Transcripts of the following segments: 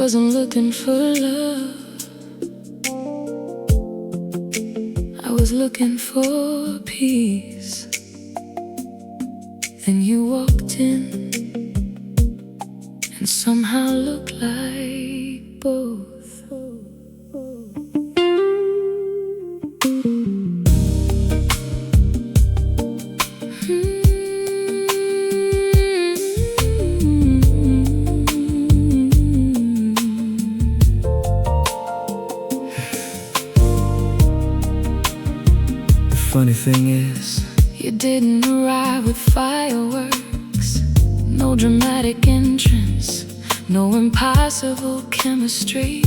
wasn't looking for love, I was looking for peace. Then you walked in and somehow looked like both. Funny thing is, you didn't arrive with fireworks, no dramatic entrance, no impossible chemistry,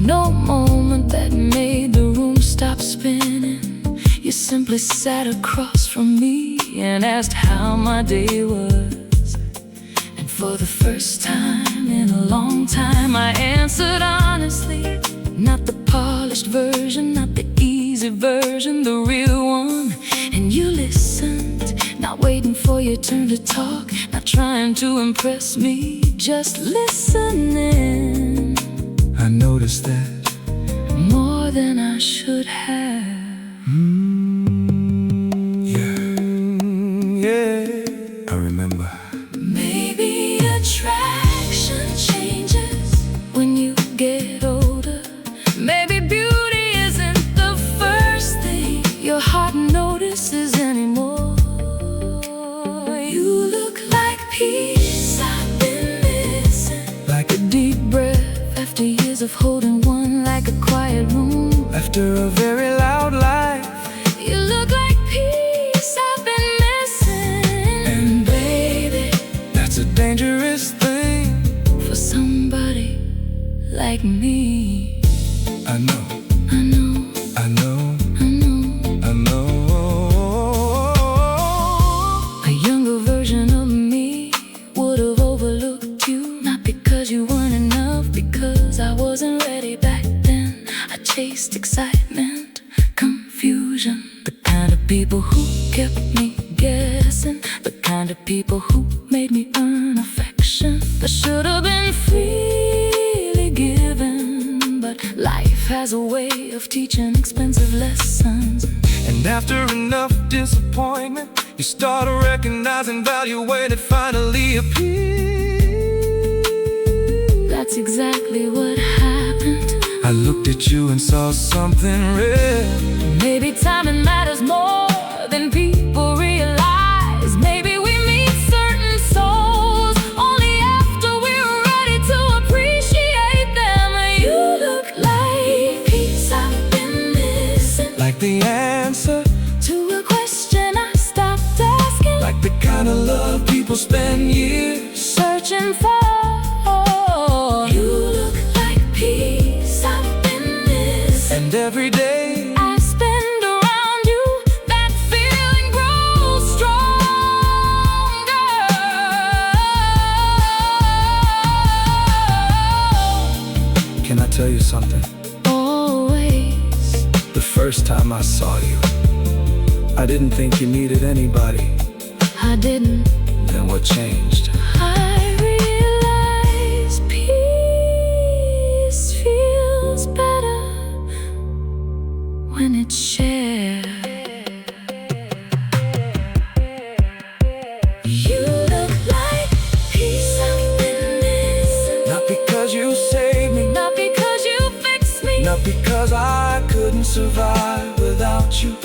no moment that made the room stop spinning. You simply sat across from me and asked how my day was. And for the first time in a long time, I answered honestly. Not the polished version, not the easy version, the real one. And you listened, not waiting for your turn to talk, not trying to impress me, just listening. I noticed that more than I should have. Yeah, I remember. Maybe attraction changes when you get older. Maybe beauty isn't the first thing your heart notices anymore. You look like peace I've been missing, Like a deep breath after years of holding one, like a quiet room after a very loud life. You look like peace I've been missing. And baby, that's a dangerous thing for somebody like me. I know, I know, I know, I know, I know. a younger version of me would have overlooked you, not because you weren't enough, because I wasn't ready back then. I chased excitement, confusion, the kind of people who kept me guessing, the kind of people who made me earn affection that should have been freely given. But life has a way of teaching expensive lessons. And after enough disappointment, you start recognizing value when it finally appears. That's exactly what happened. I looked at you and saw something real. Maybe timing matters more than people realize. Maybe we meet certain souls only after we're ready to appreciate them. You look like peace I've been missing, Like the answer, to a question I stopped asking, like the kind of love people spend years searching for. You look like peace I've been missing, and every day I spend around you, that feeling grows stronger. Can I tell you something? Always. The first time I saw you, I didn't think you needed anybody. I didn't. Then what changed? I realized peace feels better when it's shared. You look like peace I've been missing, Not because you saved me, not because you fixed me, not because I couldn't survive without you.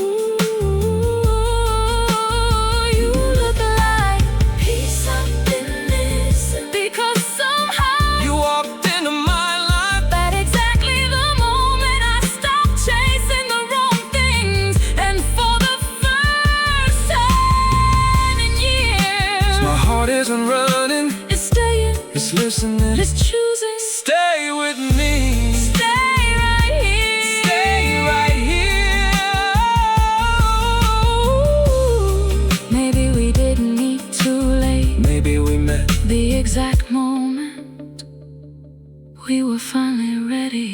You look like peace I've been missing, because somehow You walked into my life at exactly the moment I stopped chasing the wrong things. And for the first time in years, My heart isn't running, it's staying, it's listening. it's choosing. Stay with me. Stay right here. Stay right here. Maybe we didn't meet too late, Maybe we met the exact moment we were finally ready.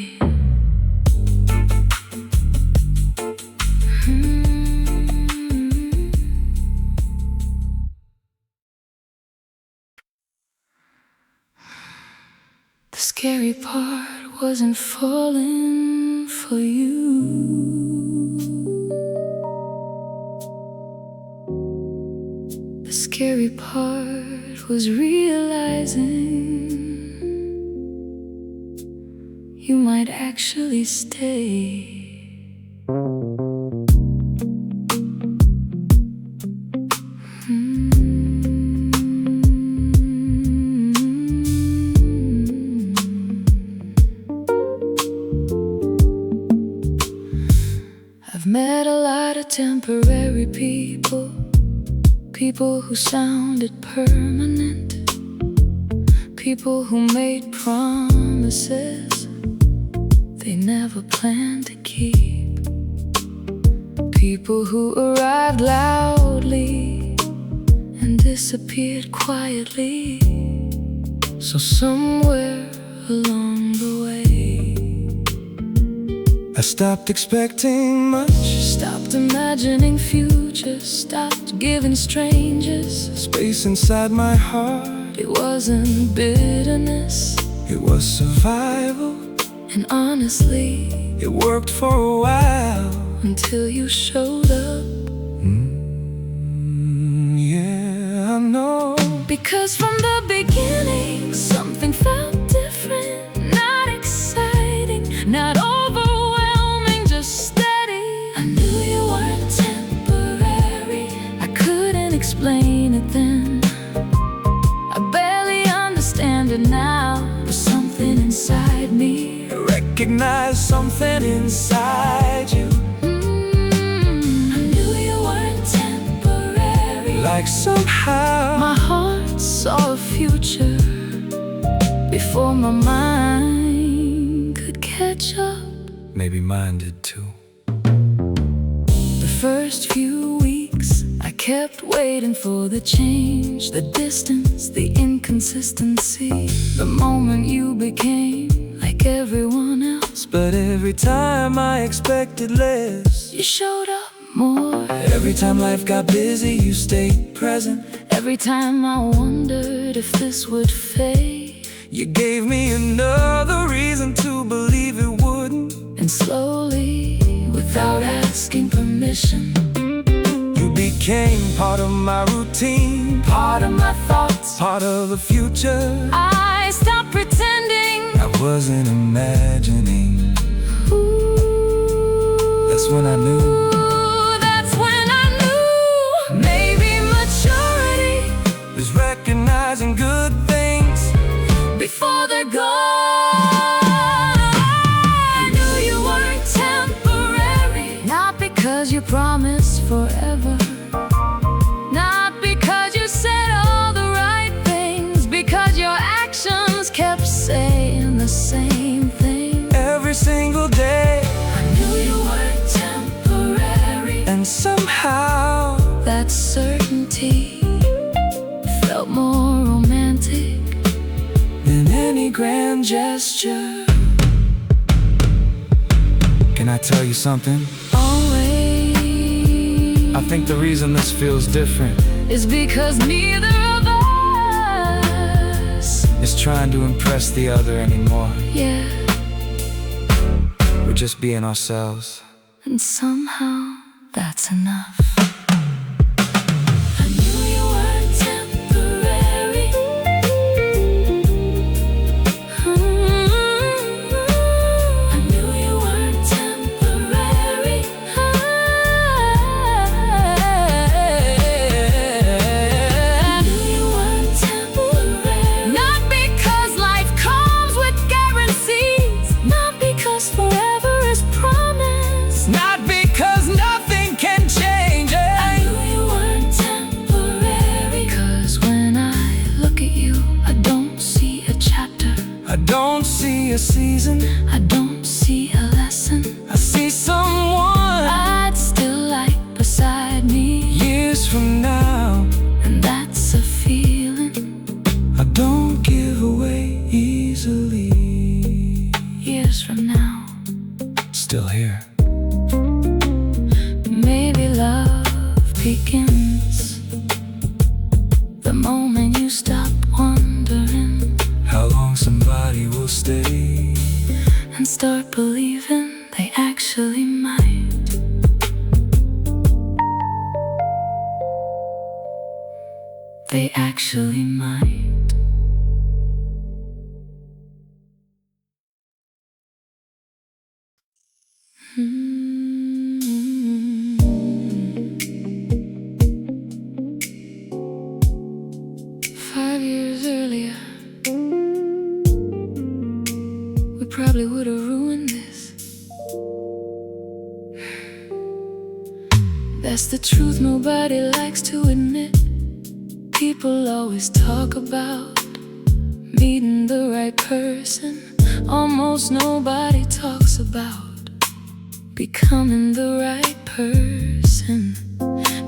scary part wasn't falling for you. The scary part was realizing you might actually stay. I've met a lot of temporary people, people who sounded permanent, people who made promises they never planned to keep, people who arrived loudly and disappeared quietly. So somewhere along the way I stopped expecting much, stopped imagining futures, stopped giving strangers space inside my heart. It wasn't bitterness, It was survival, and honestly, it worked for a while. until you showed up. Yeah, I know. Because from the beginning, something felt different. Not exciting, not overwhelming, just steady. I knew you weren't temporary. I couldn't explain it then, I barely understand it now. But something inside me Recognize something inside you, I knew you weren't temporary. like somehow My heart saw a future before my mind could catch up. maybe mine did too. The first few weeks I kept waiting for the change, the distance, the inconsistency. The moment you became like everyone else, But every time I expected less, you showed up more. every time life got busy, you stayed present. Every time I wondered if this would fade, You gave me another reason to believe it wouldn't. and slowly, without asking permission, You became part of my routine, part of my thoughts. part of the future. I stopped pretending. I wasn't imagining. That's when I knew. That's when I knew. Maybe maturity Is recognizing good things before they're gone. I knew you weren't temporary. Not because you promised forever, not because you said all the right things, because your actions kept saying the same thing. every single day. I knew you weren't temporary, And somehow that certainty felt more romantic than any grand gesture. Can I tell you something? always. I think the reason this feels different Is because neither of us, is trying to impress the other anymore. yeah, We're just being ourselves. and somehow that's enough. I knew you weren't temporary. I knew you weren't temporary. I knew you weren't temporary. Not because life comes with guarantees, not because forever is promised, Not because nothing can change it. I knew you weren't temporary. 'Cause when I look at you, I don't see a chapter, I don't see a season, I don't see a lesson. I see someone I'd still like beside me, years from now. and that's a feeling I don't give away easily. years from now. Still here. Maybe love begins the moment you stop wondering How long somebody will stay. start believing they actually might. They actually might. Probably would have ruined this. That's the truth nobody likes to admit. People always talk about meeting the right person. Almost nobody talks about becoming the right person.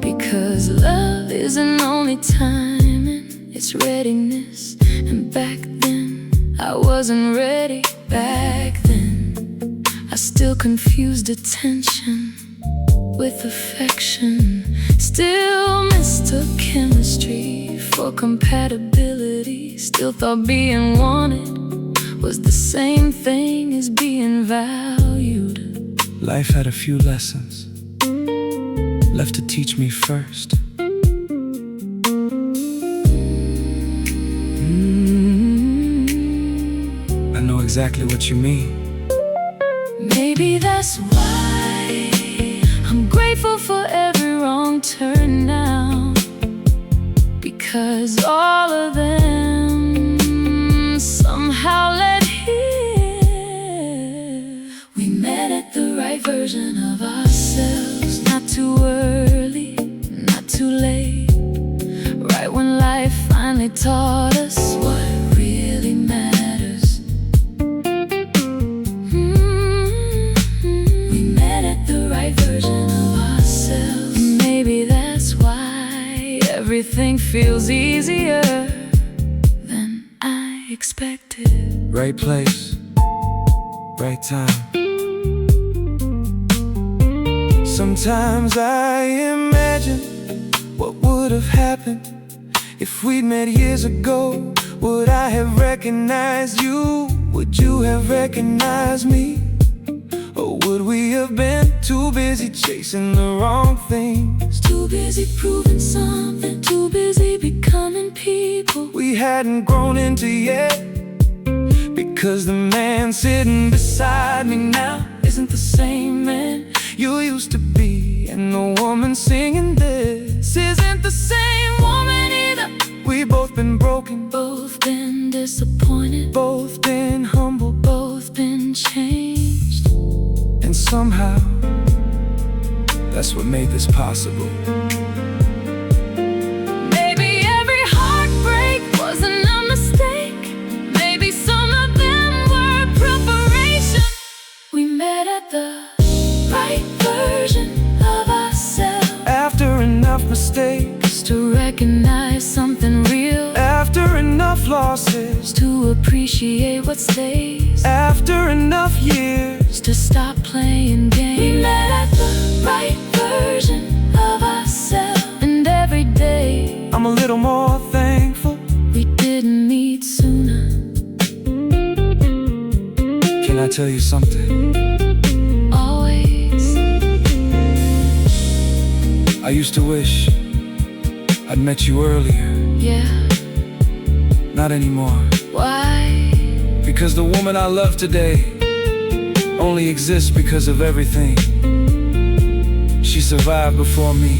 Because love isn't only timing, it's readiness. And back then, I wasn't ready. Back then, I still confused attention with affection. Still mistook chemistry for compatibility. Still thought being wanted was the same thing as being valued. Life had a few lessons left to teach me first. I know exactly what you mean. Maybe that's why I'm grateful for every wrong turn now. Because all of them somehow led here. We met at the right version of ourselves. Not too early, not too late. Right when life finally taught us what really matters. We met at the right version of ourselves. Maybe that's why everything feels easier than I expected. Right place, right time. Sometimes I imagine what would have happened if we'd met years ago. Would I have recognized you? Would you have recognized me? Or would we have been too busy chasing the wrong things? Too busy proving something, too busy becoming people we hadn't grown into yet. Because the man sitting beside me now isn't the same man you used to be. And the woman singing this isn't the same woman either. We've both been broken, both been disappointed, both been humble, both been changed. And somehow, that's what made this possible. Maybe every heartbreak wasn't a mistake. Maybe some of them were preparation. We met at the right version of ourselves. After enough mistakes to recognize something real. After enough losses to appreciate what stays. After enough years to stop playing games. We met at the right version of ourselves. And every day I'm a little more thankful we didn't meet sooner. Can I tell you something? Always. I used to wish I'd met you earlier. Yeah. Not anymore. Why? Because the woman I love today only exists because of everything she survived before me.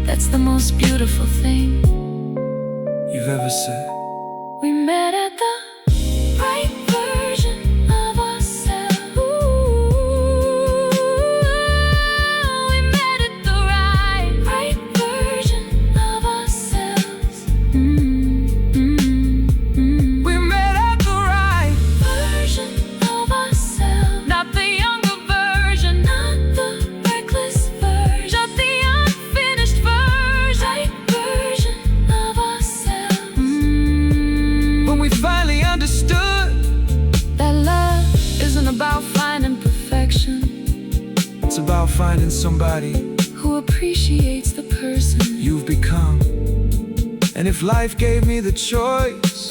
That's the most beautiful thing you've ever said. We met at the right version of ourselves. We met at the right version of ourselves. We met at the right version of ourselves. Not the younger version, not the reckless version, not the unfinished version. Right version of ourselves. When we finally understood that love isn't about finding perfection. It's about finding somebody who appreciates the person you've become. And if life gave me the choice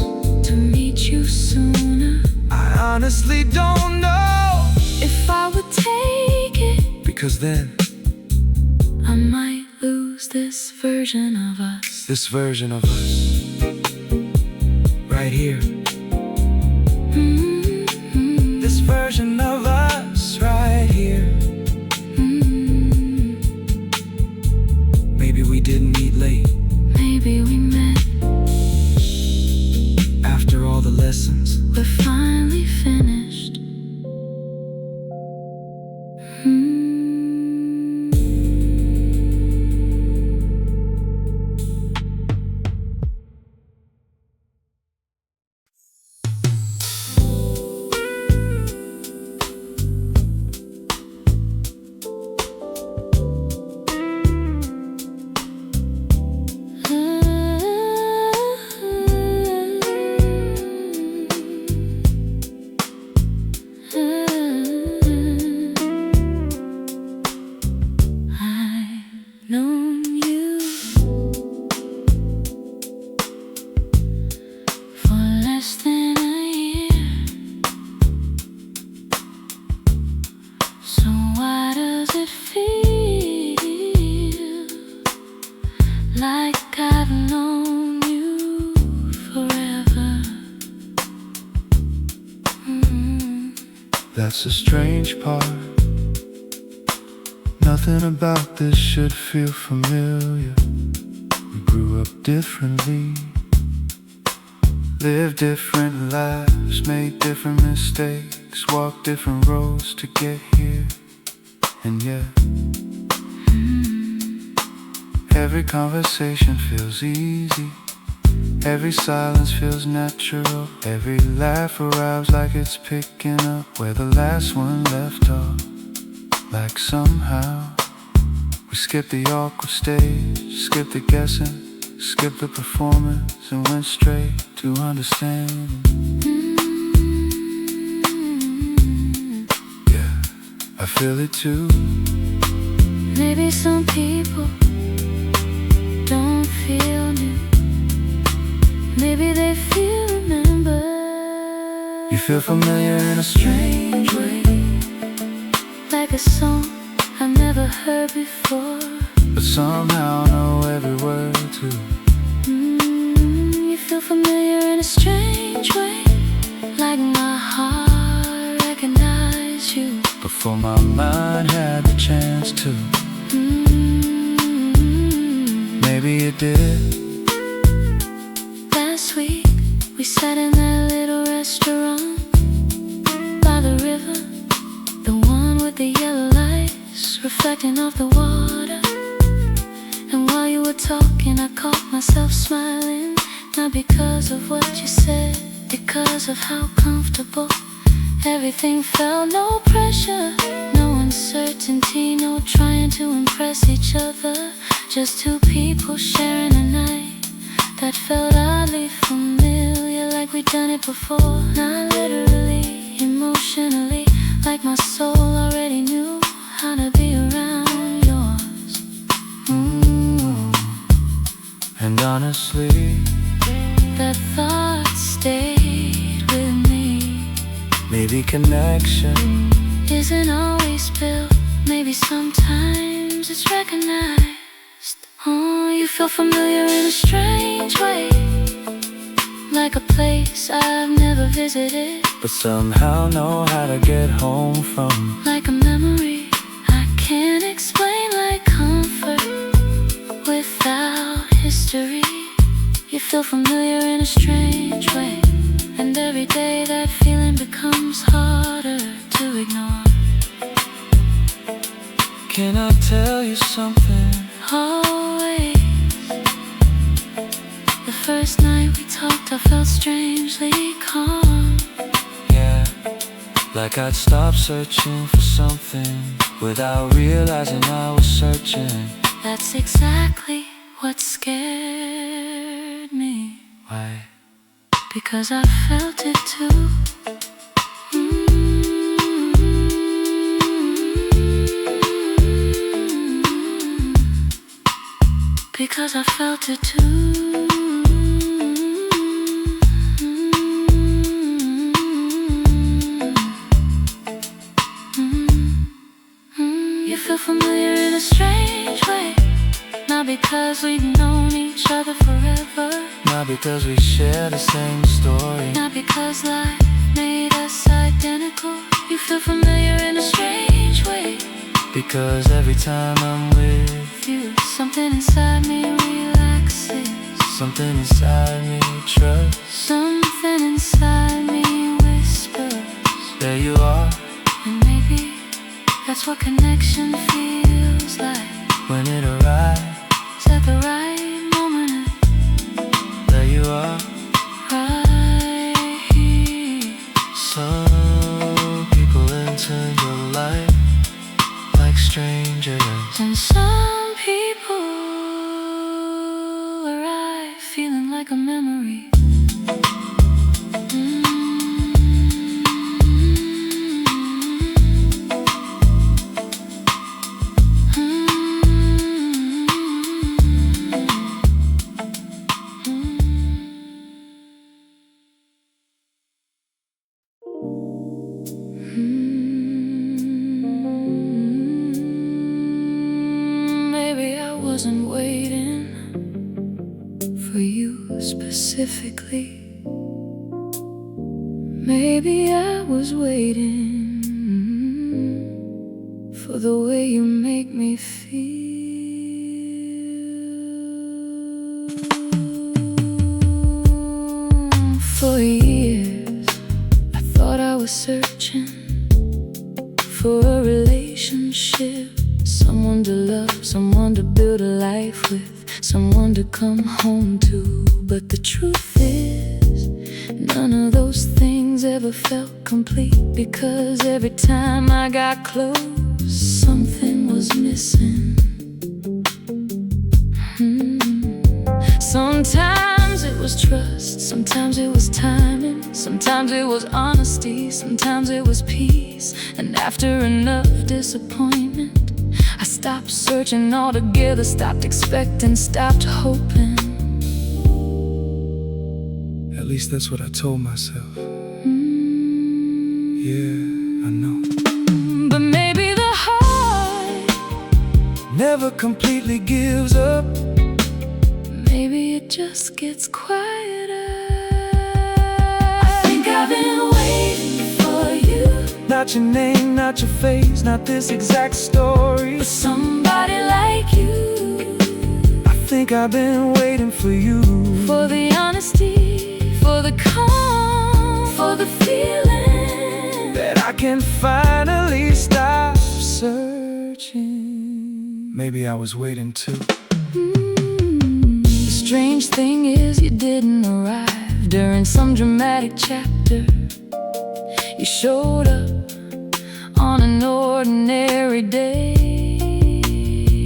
to meet you sooner, I honestly don't know if I would take it, because then I might lose this version of us. This version of us, right here. This version of us, right here. Maybe we didn't meet late. Maybe we met after all the lessons. we're finally finished. That's the strange part. Nothing about this should feel familiar. We grew up differently, lived different lives, made different mistakes, walked different roads to get here. And yeah, every conversation feels easy, every silence feels natural, every laugh arrives like it's picking up where the last one left off. Like somehow we skipped the awkward stage, skipped the guessing, skipped the performance, and went straight to understanding. Yeah, I feel it too. Maybe some people don't feel new. Maybe they feel remembered. You feel familiar in a strange way, like a song I've never heard before, but somehow know every word too. You feel familiar in a strange way, like my heart recognized you before my mind had the chance to. Maybe it did. Last week we sat in that little restaurant by the river, the one with the yellow lights reflecting off the water. And while you were talking, I caught myself smiling, not because of what you said, because of how comfortable everything felt. No pressure, no uncertainty, no trying to impress each other. Just two people sharing a night that felt oddly familiar, like we'd done it before. Not literally, emotionally, like my soul already knew how to be around yours. And honestly, that thought stayed with me. maybe connection Isn't always built, maybe sometimes it's recognized. Oh, you feel familiar in a strange way, like a place I've never visited, but somehow know how to get home from. like a memory I can't explain, like comfort without history. You feel familiar in a strange way, and every day that feeling becomes harder to ignore. Can I tell you something? Always. The first night we talked, I felt strangely calm. Yeah, like I'd stop searching for something without realizing I was searching. That's exactly what scared me. Why? Because I felt it too. Because I felt it too. familiar in a strange way. Not because we've known each other forever, not because we share the same story, not because life made us identical. You feel familiar in a strange way, because every time I'm with you, something inside me relaxes, something inside me trusts, something inside me whispers, there you are. And maybe that's what connection feels like, when it arrives at the right moment. There you are, right here. Some people enter your life like strangers, And some people arrive feeling like a memory. Maybe I wasn't waiting for you specifically. Maybe I was waiting for the way you make me feel. For years I thought I was searching for a relationship, someone to love, someone to build a life with, someone to come home to. But the truth is, none of those things ever felt complete, because every time I got close, something was missing. Sometimes it was trust, sometimes it was timing, sometimes it was honesty, sometimes it was peace. And after enough disappointment, I stopped searching altogether, stopped expecting, stopped hoping. At least that's what I told myself. Yeah, I know. But maybe the heart never completely gives up. Maybe it just gets quieter. I think I've been waiting for you. Not your name, not your face, not this exact story, For somebody like you. I think I've been waiting for you. For the honesty, for the calm, for the feeling that I can finally stop searching. Maybe I was waiting too. The strange thing is, you didn't arrive during some dramatic chapter. You showed up on an ordinary day.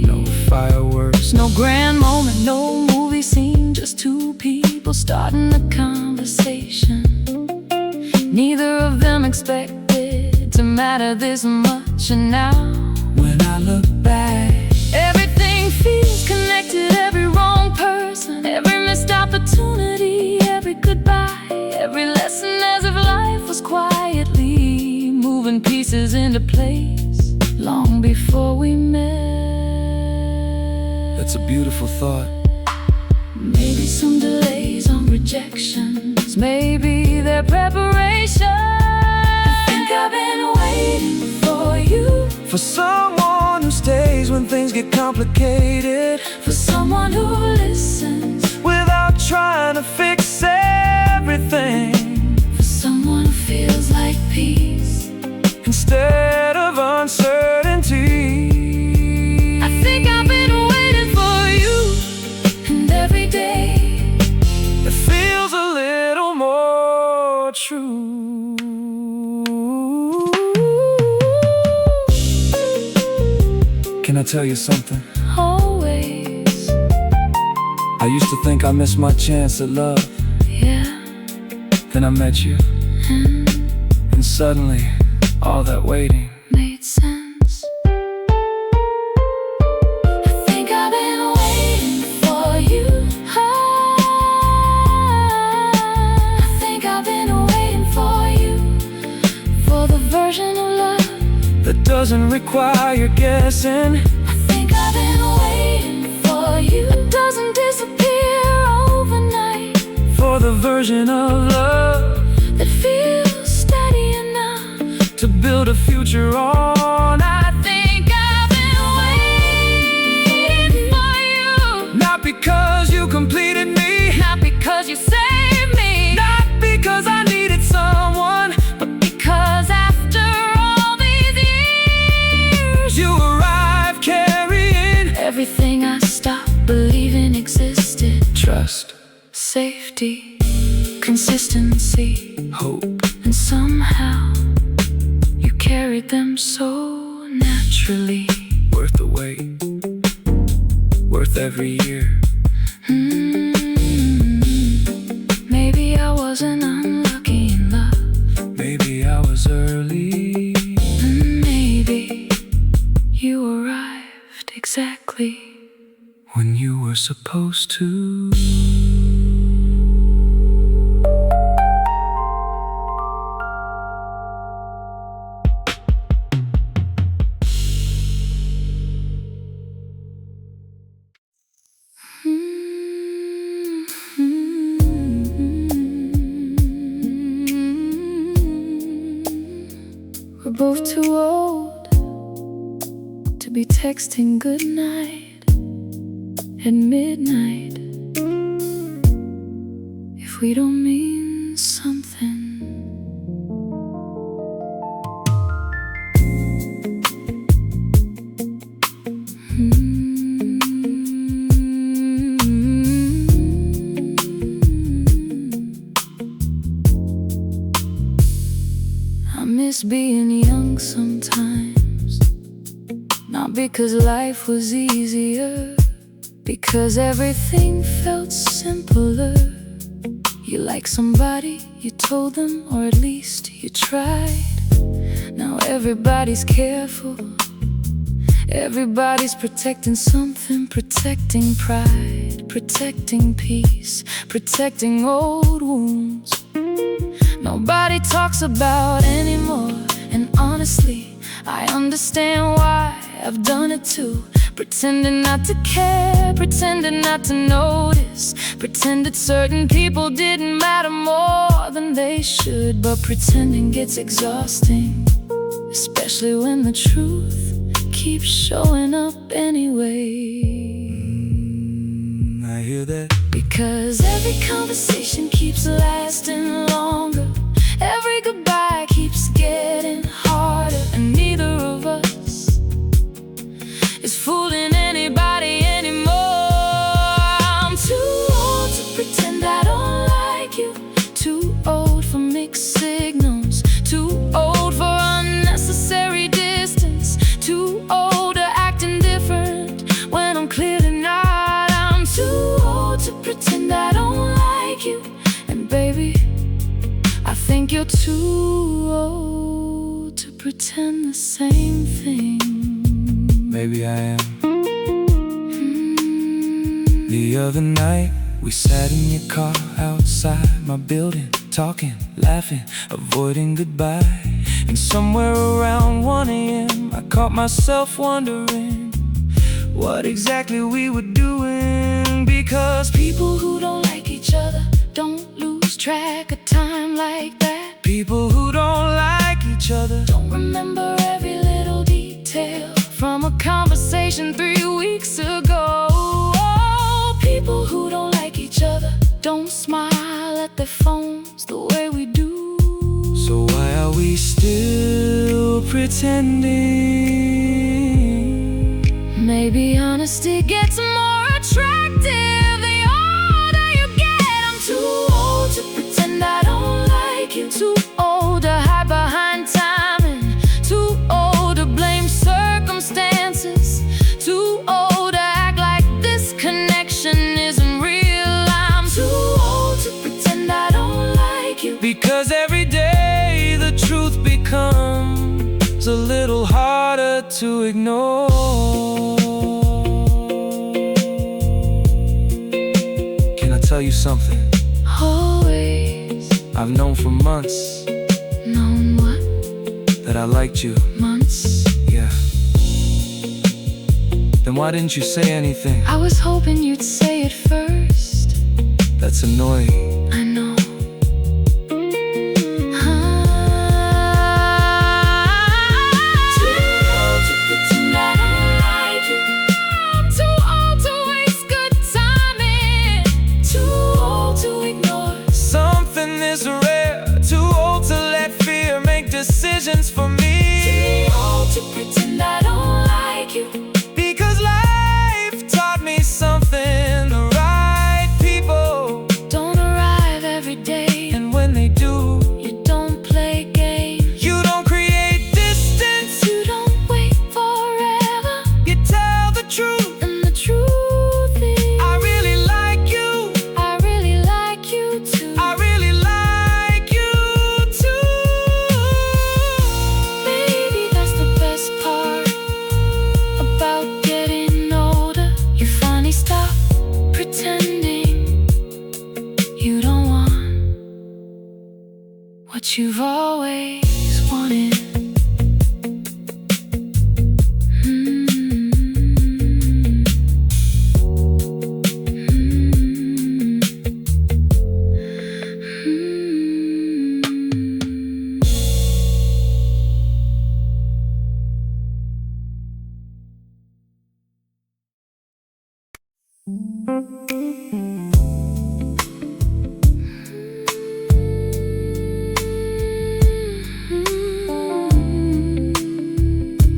No fireworks, No grand moment, no movie scene, just two people starting a conversation. Neither of them expected to matter this much. And now, when I look back, everything feels connected. Every wrong person, every missed opportunity, every goodbye, every lesson, as if life was quietly moving pieces into place long before we met. that's a beautiful thought. Maybe some delays on rejections, maybe their preparation. I think I've been waiting for you. For someone who stays when things get complicated, For someone who listens, without trying to fix everything, for someone who feels like peace instead of uncertainty. I think I've been waiting for you. And every day It feels a little more true. Can I tell you something? always, I used to think I missed my chance at love. yeah. Then I met you, and suddenly, all that waiting Made sense. I think I've been waiting for you. I think I've been waiting for you. For the version of love that doesn't doesn't require guessing. I think I've been waiting for you. It doesn't disappear overnight. For the version of love that feels steady enough to build a future on. I think I've been waiting for you. Not because you completed me, not because you saved me, not because I needed someone, but because after all these years you arrived carrying everything I stopped believing existed. Trust, safety, consistency, hope, and somehow you carried them so naturally. worth the wait, worth every year. Maybe I wasn't unlucky in love. Maybe I was early. Maybe you arrived exactly when you were supposed to. We're both too old to be texting goodnight at midnight if we don't mean something. I miss being young sometimes, not because life was easier, because everything felt simpler. You like somebody, you told them, or at least you tried. Now everybody's careful, everybody's protecting something, protecting pride, protecting peace, protecting old wounds. Nobody talks about anymore, and honestly, I understand why. I've done it too, pretending not to care, pretending not to notice, pretended certain people didn't matter more than they should. But pretending gets exhausting, especially when the truth keeps showing up anyway. I hear that. Because every conversation keeps lasting longer, every goodbye keeps getting harder, and neither of us is fooling anybody anymore. I'm too old to pretend I don't like you, too old for mixed signals, too old for unnecessary distance, too old to act indifferent when I'm clearly not. I'm too old to pretend I don't like you, and baby, I think you're too old to pretend the same thing. Maybe I am. The other night, we sat in your car outside my building, talking, laughing, avoiding goodbye. And somewhere around 1 AM, I caught myself wondering what exactly we were doing. Because people who don't like each other don't lose track of time like that. people who don't like each other don't remember every little detail from a conversation 3 weeks ago. Oh, people who don't like each other don't smile at their phones the way we do. So why are we still pretending? Maybe honesty gets more attractive the older you get. I'm too old to pretend I don't like you, too old to hide behind time, and too old to blame circumstances, too old to act like this connection isn't real. I'm too old to pretend I don't like you, Because every day the truth becomes a little harder to ignore. Can I tell you something? always I've known for months known what that I liked you. months. Yeah, Then why didn't you say anything? I was hoping you'd say it first. That's annoying. I know. Decisions for me. Too old to pretend I don't like you. Because life taught me something. The right people don't arrive every day. And when they do, you don't play games. You don't create distance. You don't wait forever. You tell the truth. And the truth is, I really like you. I really like you too. I really like you too. Maybe that's the best part about getting older. You finally stop pretending you don't want what you've always wanted.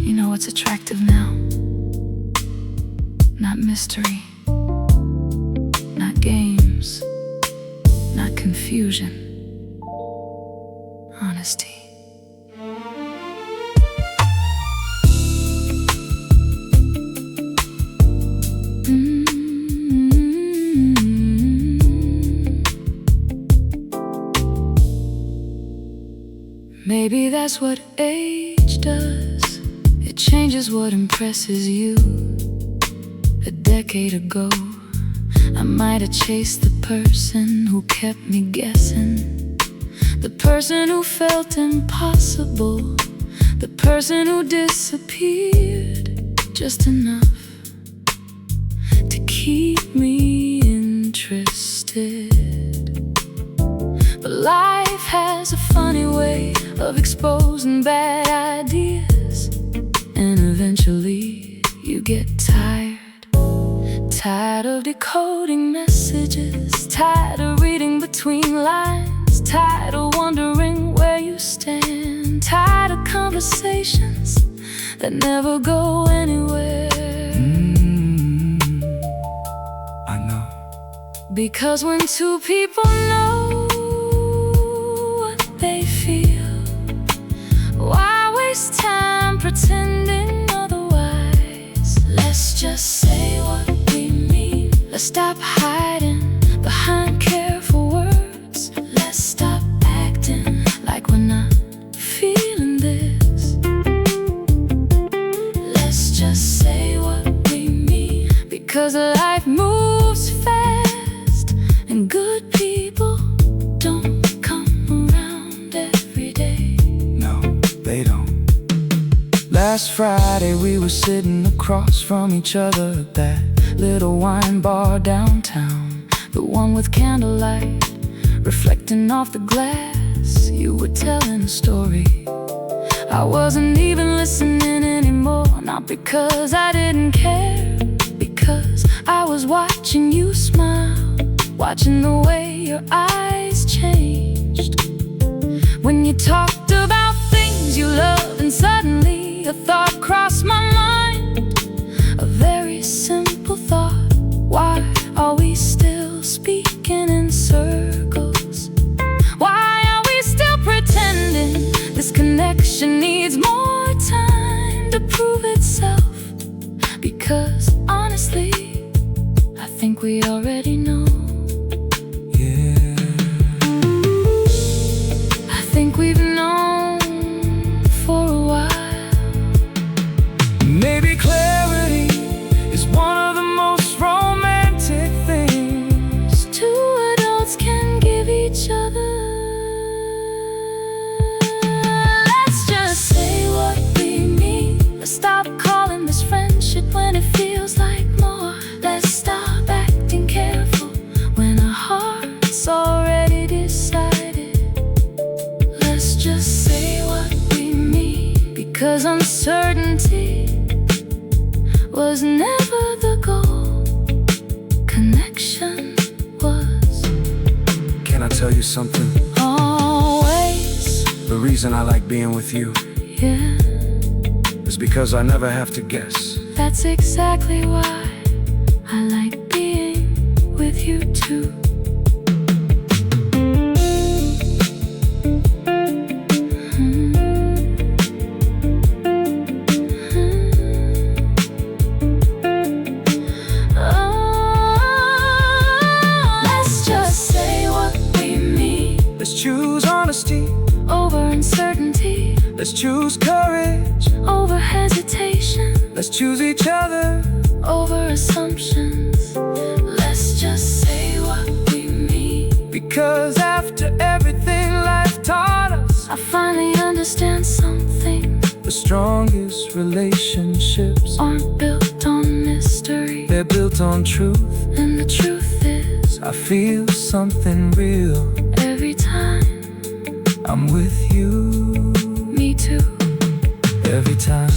You know what's attractive now? Not mystery, not games, not confusion. Honesty. Maybe that's what age does. It changes what impresses you. A decade ago, I might have chased the person who kept me guessing, the person who felt impossible, the person who disappeared just enough to keep me interested. But life has a funny way of exposing bad ideas, and eventually you get tired of decoding messages, tired of reading between lines, tired of wondering where you stand, tired of conversations that never go anywhere. I know. Because when two people know what they feel, why waste time pretending otherwise? Let's just say what we mean. Let's stop hiding behind careful words. Let's stop acting like we're not feeling this. Let's just say what we mean. Because life moves fast, and good people don't come around every day. No, they don't. Last Friday we were sitting across from each other at that little wine bar downtown, the one with candlelight reflecting off the glass. You were telling a story. I wasn't even listening anymore, not because I didn't care, because I was watching you smile, watching the way your eyes changed when you talked about things you loved, and suddenly a thought crossed my mind, a very simple thought. Why are we still speaking in circles? Why are we still pretending this connection needs more time to prove itself? Because honestly, I think we already know. Yeah, I think we've known for a while. maybe clarity is one of the most romantic things Two adults can give each other. Let's just say what we mean. Let's stop calling this friendship when it feels tell you something? Always. The reason I like being with you, Yeah, is because I never have to guess. that's exactly why I like being with you too. Let's just say what we mean. Let's choose honesty Over uncertainty, Let's choose courage. over hesitation, Let's choose each other. over assumptions. Let's just say what we mean. Because after everything life taught us, I finally understand something. the strongest relationships, Aren't built on mystery, they're built on truth. and the truth is, I feel something real every time. I'm with you. Me too. Every time.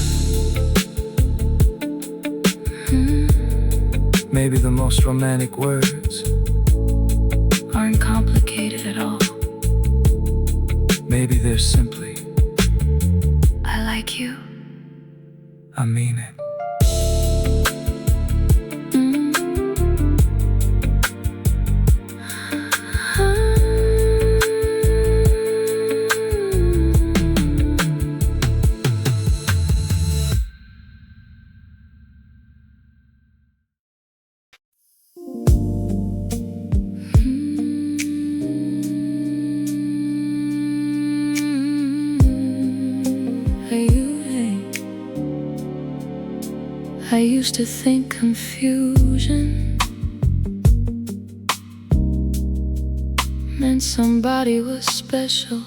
Maybe the most romantic words Aren't complicated at all. maybe they're simply, I like you. I mean it. I used to think confusion meant somebody was special.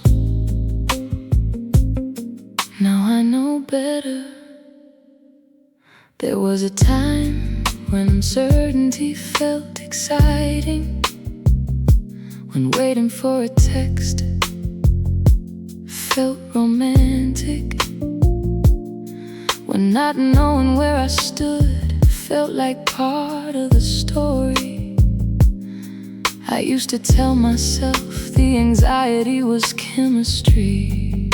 Now I know better. There was a time when uncertainty felt exciting, when waiting for a text felt romantic, when not knowing where I stood felt like part of the story. I used to tell myself the anxiety was chemistry,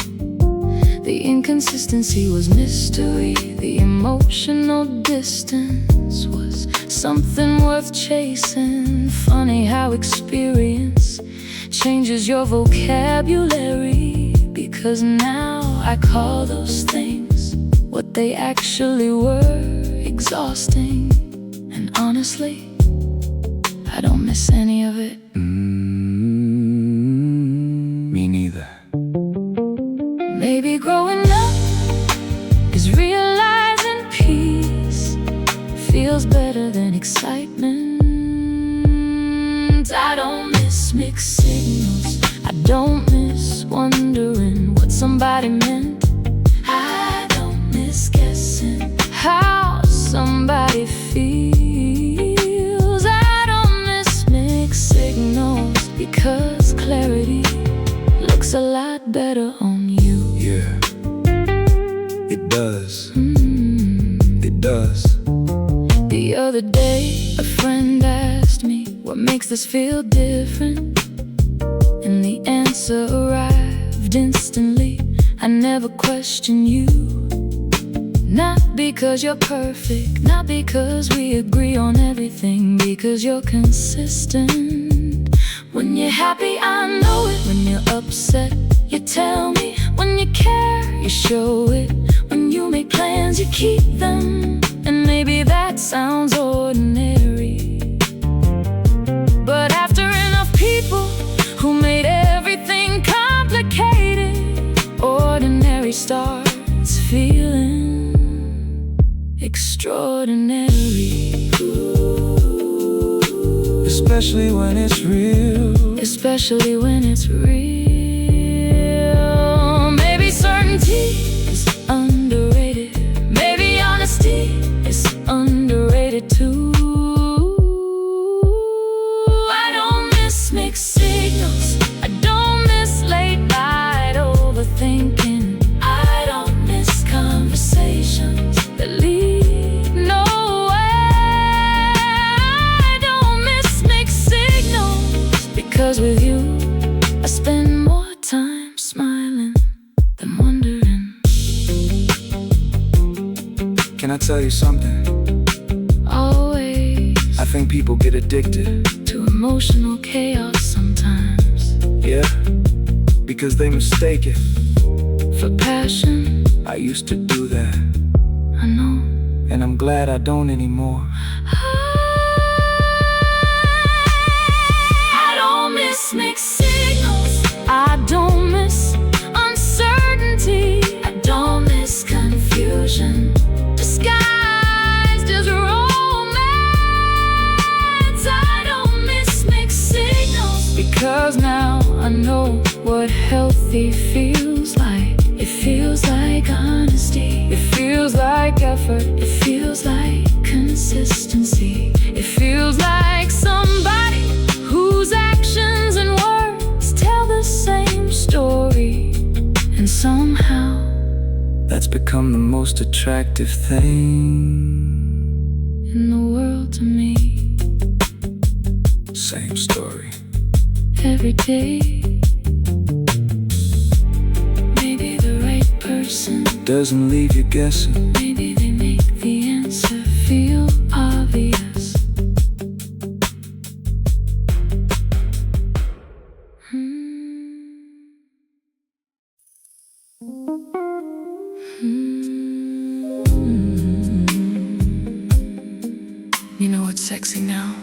the inconsistency was mystery, the emotional distance was something worth chasing. Funny how experience changes your vocabulary, because now I call those things what they actually were: exhausting. And honestly, I don't miss any of it. Me neither. Maybe growing up is realizing peace feels better than excitement. I don't miss mixed signals, I don't miss wondering what somebody meant. I don't miss guessing how somebody feels. I don't miss mixed signals, because clarity looks a lot better on you. Yeah, it does. It does. The other day, a friend asked me, what makes this feel different? And the answer arrived instantly: I never question you. Not because you're perfect, not because we agree on everything, because you're consistent. When you're happy, I know it. When you're upset, you tell me. When you care, you show it. When you make plans, you keep them. And maybe that sounds ordinary, but after enough people who made everything complicated, ordinary starts feeling extraordinary. Especially when it's real. Especially when it's real. Maybe certainty is underrated. Maybe honesty is underrated too. I don't miss mixed signals, I don't miss late night overthinking. I don't miss conversations that lead nowhere. I don't miss mixed signals, because with you tell you something. Always. I think people get addicted to emotional chaos sometimes. Yeah, because they mistake it for passion. I used to do that. I know. And I'm glad I don't anymore. I don't miss mixed signals. I don't miss uncertainty. I don't miss confusion disguised as romance. I don't miss mixed signals, because now I know what healthy feels like. It feels like honesty. It feels like effort. It feels like consistency. It feels like somebody whose actions and words tell the same story. And somehow that's become the most attractive thing in the world to me. Same story every day. Maybe the right person doesn't leave you guessing. Maybe they make the answer feel obvious. You know what's sexy now?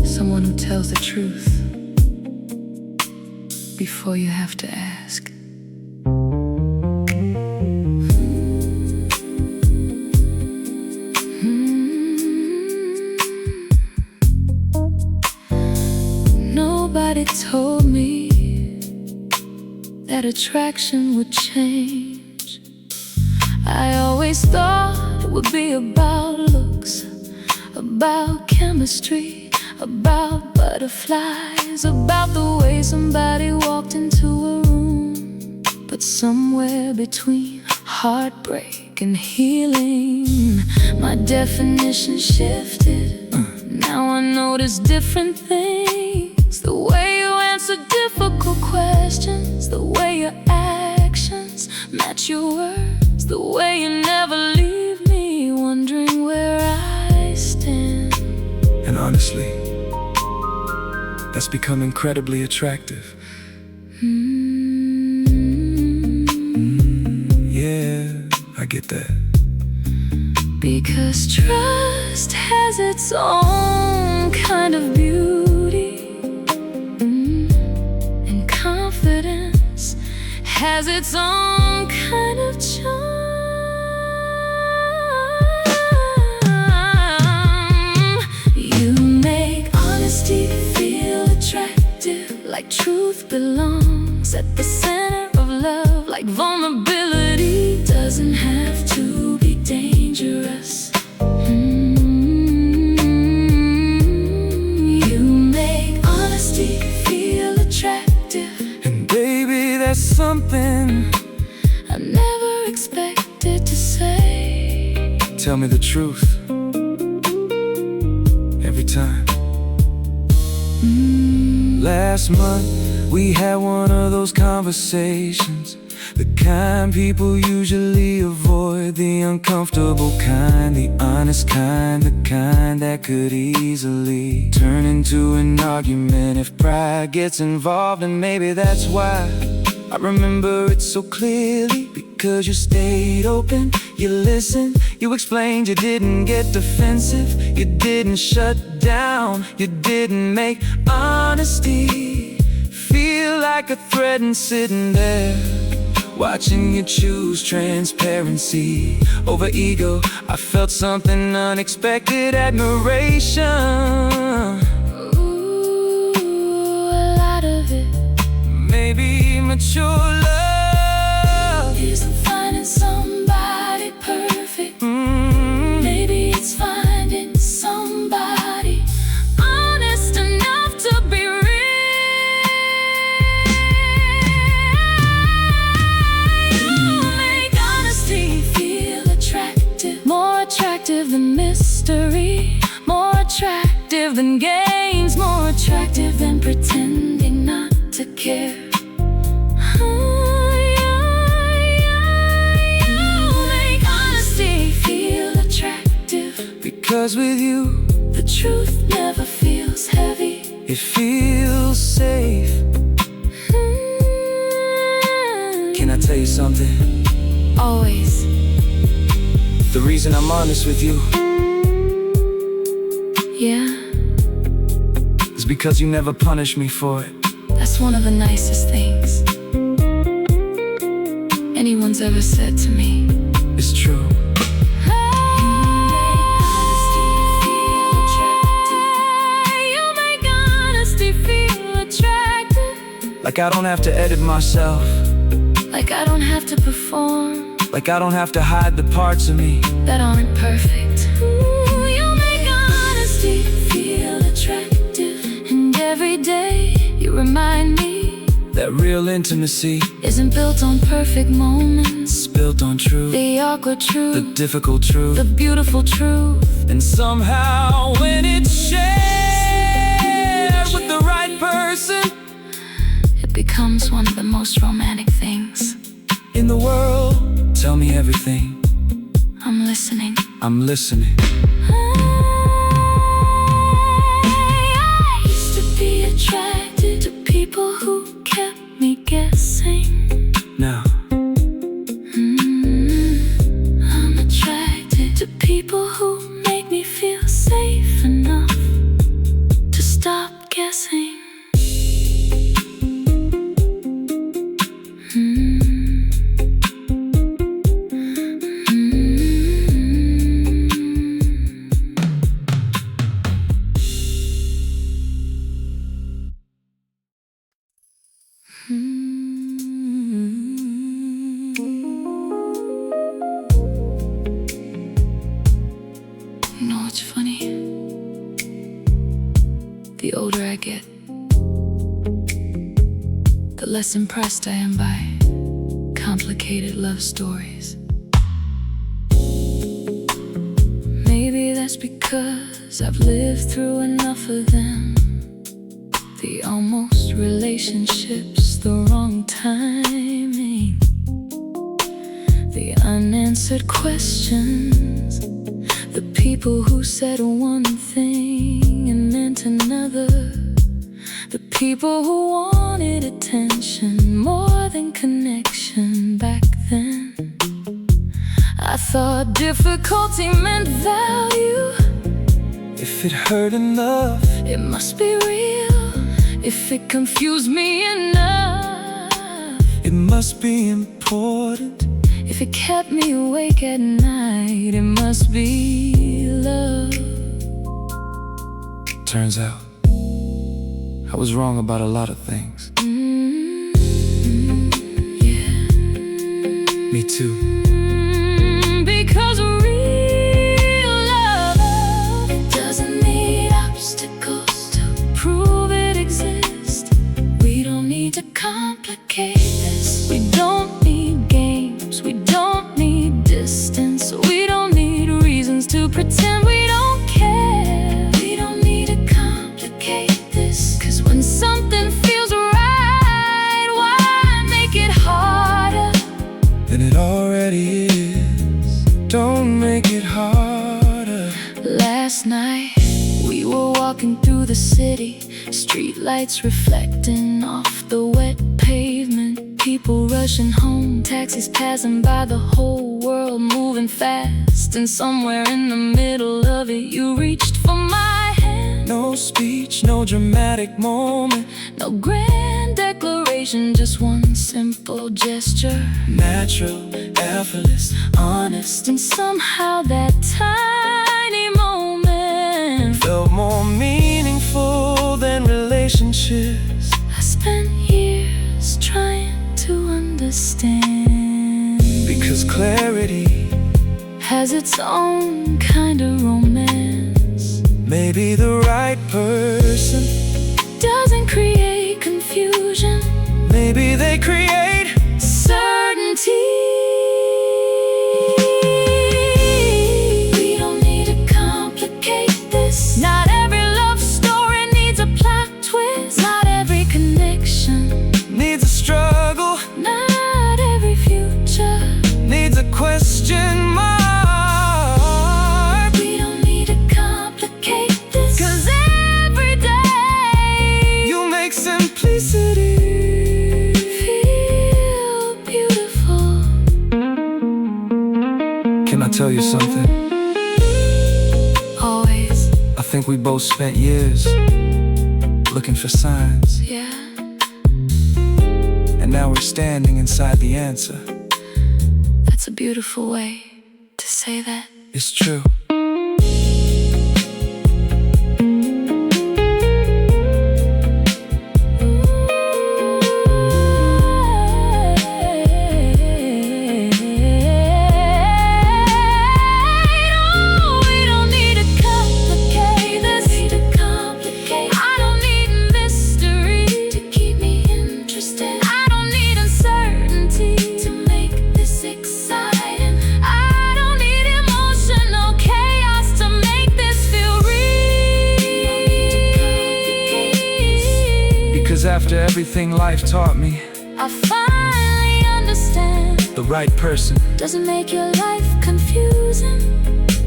Someone who tells the truth before you have to ask. Nobody told me that attraction would change. I always thought it would be about looks, about chemistry, about butterflies, about the way somebody walked into a room. But somewhere between heartbreak and healing, my definition shifted. Now I notice different things. The way you answer difficult questions, the way your actions match your words, the way you never leave me wondering where I stand. And honestly, that's become incredibly attractive. Yeah, I get that. Because trust has its own kind of beauty, and confidence has its own kind of charm. You make honesty feel attractive, like truth belongs at the center of love, like vulnerability doesn't have to be dangerous. You make honesty feel attractive, and baby, that's something I never expected to say. Tell me the truth every time. Last month we had one of those conversations, the kind people usually avoid, the uncomfortable kind, the honest kind, the kind that could easily turn into an argument if pride gets involved. And maybe that's why I remember it so clearly, because you stayed open, you listened, you explained, you didn't get defensive, you didn't shut down, you didn't make honesty feel like a threat. And sitting there watching you choose transparency over ego, I felt something unexpected, admiration. Ooh, a lot of it. Maybe mature love isn't finding somebody perfect. Maybe it's finding somebody honest enough to be real. More attractive than mystery, more attractive than games, more attractive than pretending not to care. Because with you, the truth never feels heavy. it feels safe. Can I tell you something? Always. The reason I'm honest with you, Yeah, is because you never punish me for it. that's one of the nicest things anyone's ever said to me. It's true. You make honesty feel attractive. Like I don't have to edit myself. Like I don't have to perform. Like I don't have to hide the parts of me that aren't perfect. Ooh, you make honesty feel attractive. And every day you remind me that real intimacy isn't built on perfect moments. it's built on truth, The awkward truth, the difficult truth, the beautiful truth. and somehow when it's shared with the right person, It becomes one of the most romantic things in the world. Tell me everything, I'm listening. I'm listening. I used to be attracted to people who kept me guessing. Now I'm attracted to people who make me feel safe enough to stop guessing. You know what's funny? The older I get, the less impressed I am by complicated love stories. Maybe that's because I've lived through enough of them. The almost relationships, the wrong timing, the unanswered questions, the people who said one thing and meant another, the people who wanted attention more than connection. Back then I thought difficulty meant value. if it hurt enough, It must be real. If it confused me enough, it must be important. if it kept me awake at night, it must be love. Turns out I was wrong about a lot of things. Yeah. Me too. Because real love, it doesn't need obstacles to prove it exists. We don't need to complicate this. We don't need games, we don't need distance. We don't need reasons to pretend we don't care. We don't need to complicate this. 'Cause when something feels right, why make it harder? Than it already is. Don't make it harder. Last night we were walking through the city, street lights reflecting off the wet pavement, people rushing home, taxis passing by, the whole world moving fast. And somewhere in the middle of it you reached for my hand. No speech, no dramatic moment, No grand declaration, just one simple gesture. natural, effortless, Honest, and somehow that tiny moment felt more meaningful than relationships. I spent years trying to understand. Because clarity Has its own kind of romance. Maybe the right person, Doesn't create confusion, maybe they create certainty. We don't need to complicate this. Not every love story needs a plot twist. Not every connection, needs a struggle, not every future needs a question mark. We don't need to think we both spent years looking for signs. Yeah. And now we're standing inside the answer. That's a beautiful way to say that. It's true. After everything life taught me, I finally understand. The right person doesn't make your life confusing.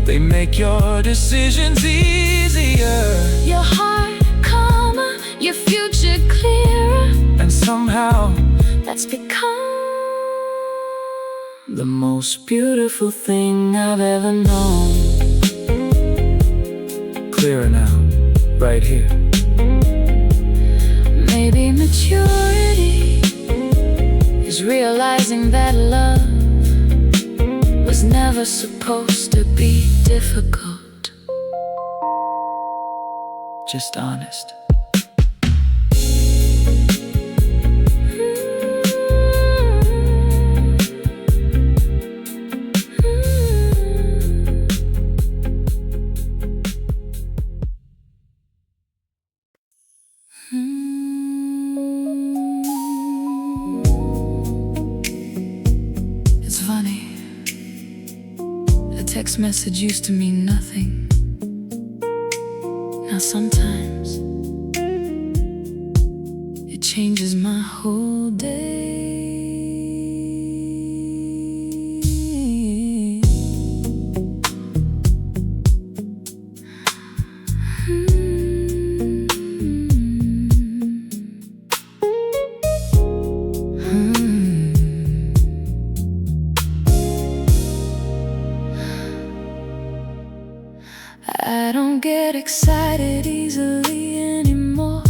They make your decisions easier, your heart calmer, your future clearer. And somehow that's become the most beautiful thing I've ever known. Clearer now, right here. Maybe maturity is realizing that love was never supposed to be difficult, just honest. Text message used to mean nothing. Now sometimes it changes my whole day. I don't get excited easily anymore.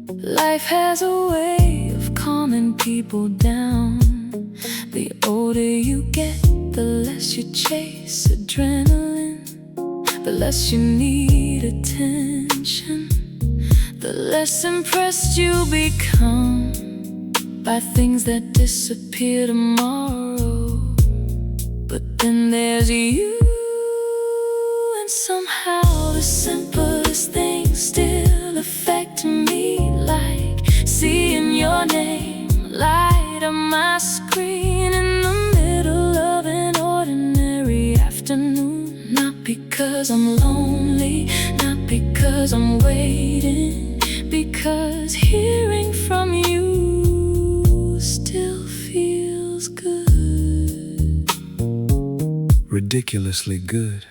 Life has a way of calming people down. The older you get, the less you chase adrenaline, the less you need attention, the less impressed you become by things that disappear tomorrow. But then there's you. And somehow the simplest things still affect me, like seeing your name light up my screen in the middle of an ordinary afternoon. Not because I'm lonely, not because I'm waiting, because hearing from you still feels good. Ridiculously good.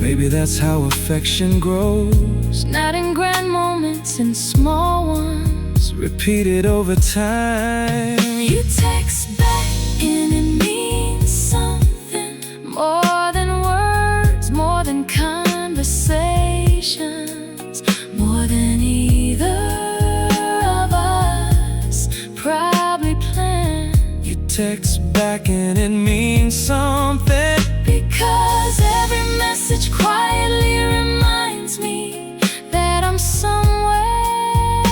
Maybe that's how affection grows, not in grand moments, in small ones, repeated over time. You text back and it means something more than words, more than conversations, more than either of us probably planned. You text back and it means something, because every message quietly reminds me that I'm somewhere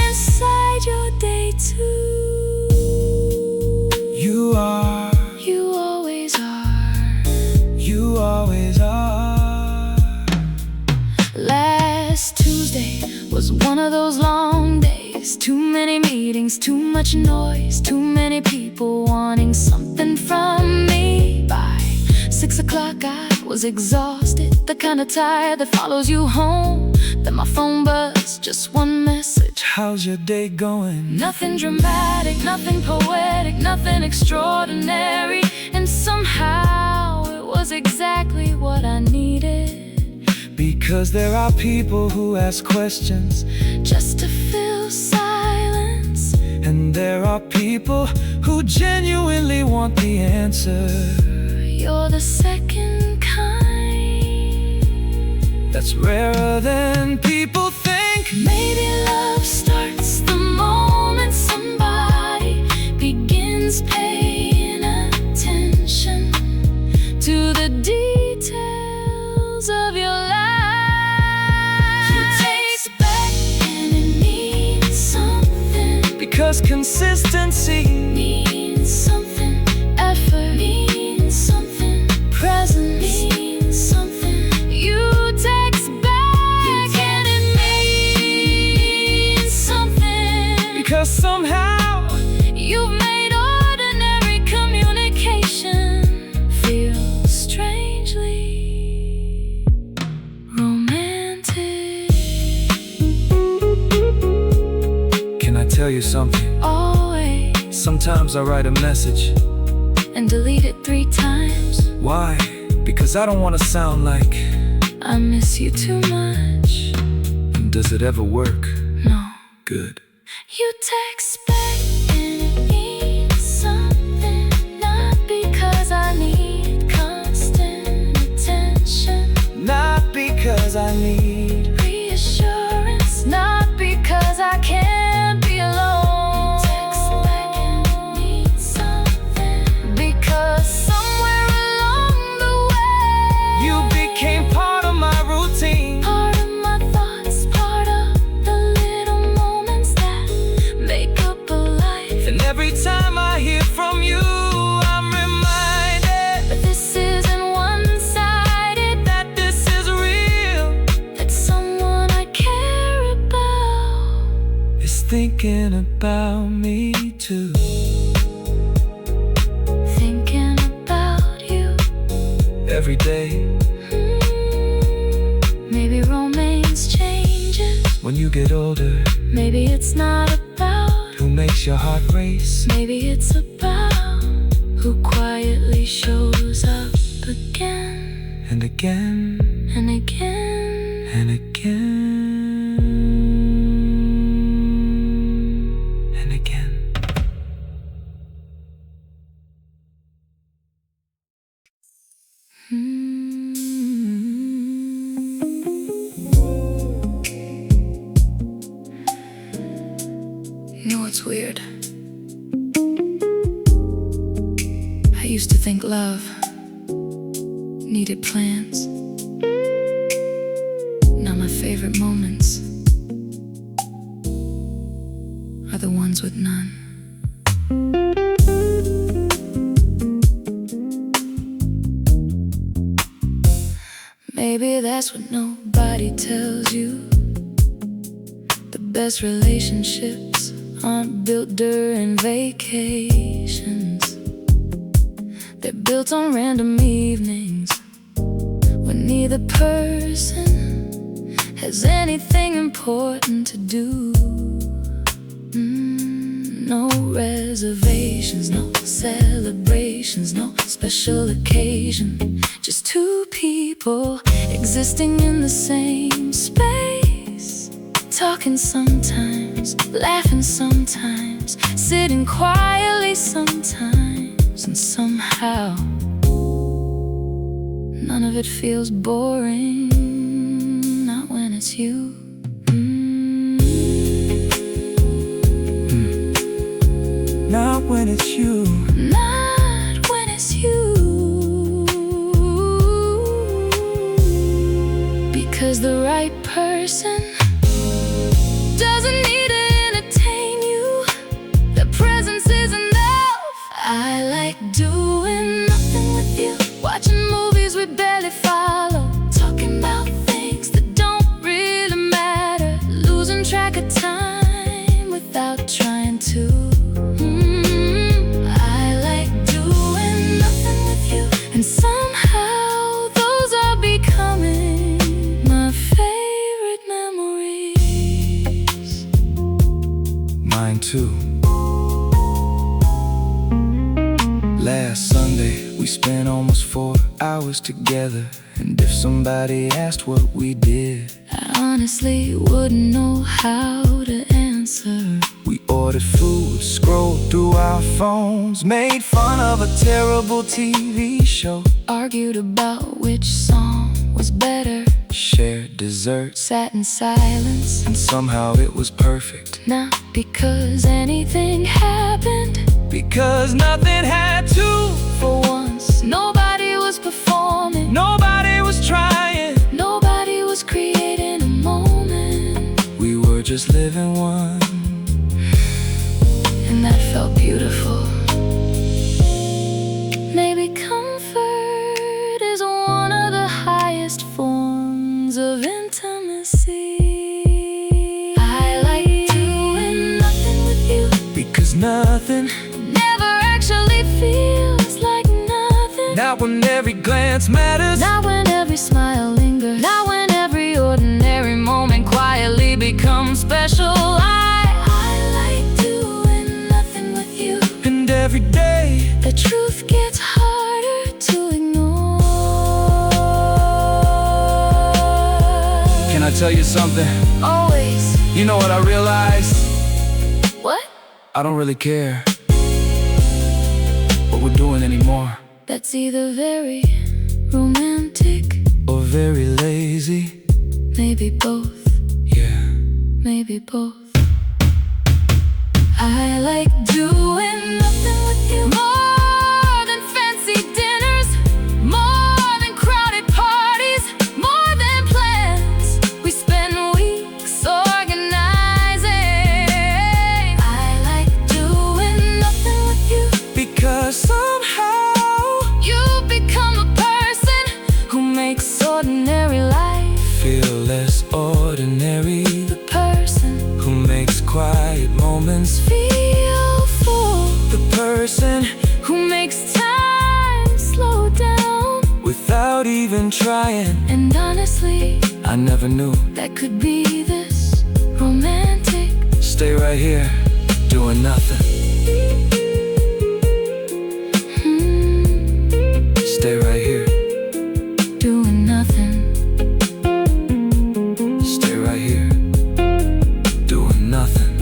inside your day too. You are. You always are. You always are. Last Tuesday was one of those long days. Too many meetings, too much noise, too many people wanting something from me. By 6 o'clock I was exhausted, the kind of tired that follows you home. Then my phone buzzed, just one message. How's your day going? Nothing dramatic, nothing poetic, nothing extraordinary. And somehow it was exactly what I needed. Because there are people who ask questions just to fill silence. are people who genuinely want the answer. You're the second kind that's rarer than people think. Maybe love starts the moment somebody begins paying attention to the details of your life. You takes back and it means something, because consistency means something, effort means something, presence means something. You takes back and it means something, because somehow you've made ordinary communication feel strangely romantic. Can I tell you something? Always. Sometimes I write a message And delete it 3 times. Why? Because I don't want to sound like I miss you too much. And does it ever work? No. Good. You text back and it means something, not because I need constant attention, Not because I need reassurance, not because I can't be alone. You text back and it means something, because somewhere along the way you became part of my routine, part of my thoughts, part of the little moments that make up a life. and every time I hear from you, I'm reminded But this isn't one-sided, that this is real. that someone I care about Is thinking about me too. thinking about you. Every day Maybe romance changes, when you get older, maybe it's not about who makes your heart race? maybe it's about who quietly shows up again And again and again. and again and again. You know what's weird? I used to think love needed plans. Now my favorite moments are the ones with none. Maybe that's what nobody tells you. The best relationships aren't built during vacations. They're built on random evenings when neither person has anything important to do. No reservations, no celebrations, no special occasion. Just 2 people existing in the same space, talking sometimes, laughing sometimes, sitting quietly sometimes. And somehow none of it feels boring, not when it's you. Not when it's you. Not when it's you. Because the right person doesn't need to entertain you. The presence is enough. I like doing nothing with you, watching movies we barely follow, talking about things that don't really matter, losing track of time without trying to. I like doing nothing with you, and somehow those are becoming my favorite memories. Mine too. Last Sunday we spent almost 4 hours together, and if somebody asked what we did, I honestly wouldn't know how to answer. we ordered food, scrolled through our phones, made fun of a terrible TV show, argued about which song was better, shared dessert, sat in silence, and somehow it was perfect. not because anything happened, because nothing had to. for once nobody was performing, Nobody was trying, nobody was creating a moment. we were just living one. And that felt beautiful. Maybe comfort is one of the highest forms of intimacy. I like doing nothing with you, Because nothing, never actually feels like nothing. not when every glance matters, Not when every smile lingers, not when every ordinary moment quietly becomes special. I like doing nothing with you, and every day the truth gets harder to ignore. Can I tell you something? Always. You know what I realized? What? I don't really care what we're doing anymore, That's either very romantic, or very lazy. maybe both, Yeah, maybe both. I like doing nothing with you, more than fancy dinners, more than crowded parties, more than plans we spend weeks organizing. I like doing nothing with you, because somehow you become a person who makes ordinary life feel less ordinary, the person who makes quiet moments feel full, the person who makes time slow down. without even trying. And honestly, I never knew. that could be this romantic. Stay right here, doing nothing. Stay right here, Doing nothing. stay right here, doing nothing.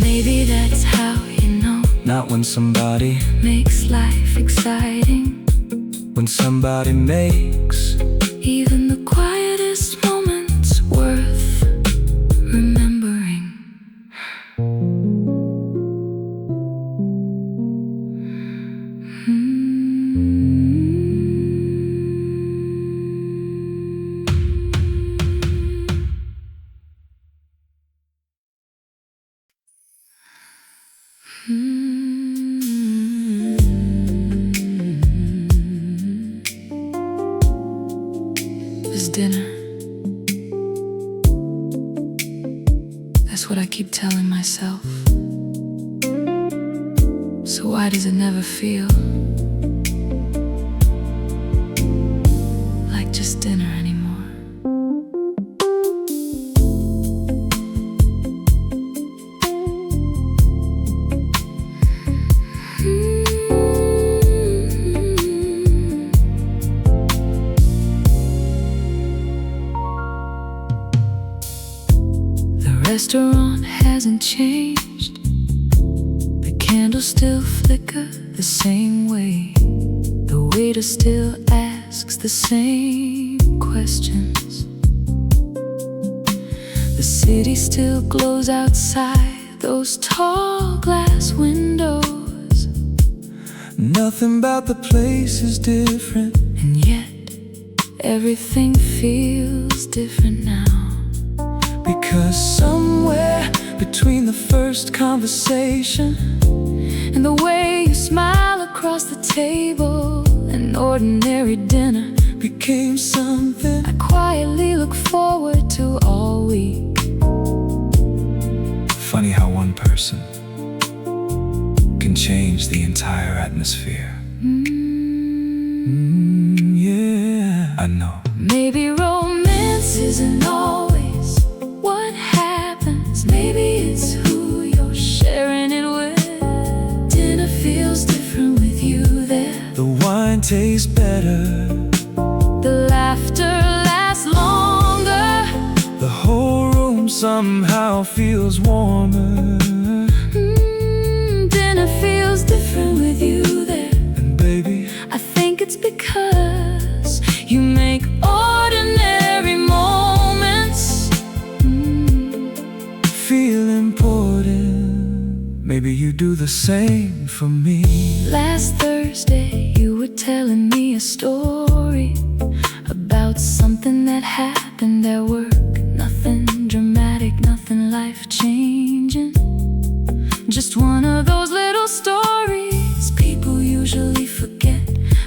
Maybe that's how you know Not when somebody, makes life exciting. when somebody makes Even the quietest moments worth remembering. This dinner, that's what I keep telling myself. So why does it never feel like just dinner anymore? The restaurant hasn't changed, the candles still flicker the same way, the waiter still asks the same questions, the city still glows outside those tall glass windows. nothing about the place is different. And yet everything feels different now. Because somewhere between the first conversation And the way you smile across the table, an ordinary dinner became something I quietly look forward to all week. funny how one person can change the entire atmosphere. Yeah, I know. Maybe romance isn't always what happens. Maybe it's who you're sharing it with. Dinner feels different with you there. The wine tastes better, The laughter lasts longer. the whole room somehow feels warmer. feel important. Maybe you do the same for me. Last Thursday you were telling me a story about something that happened at work. Nothing dramatic, nothing life-changing, just one of those little stories people usually forget,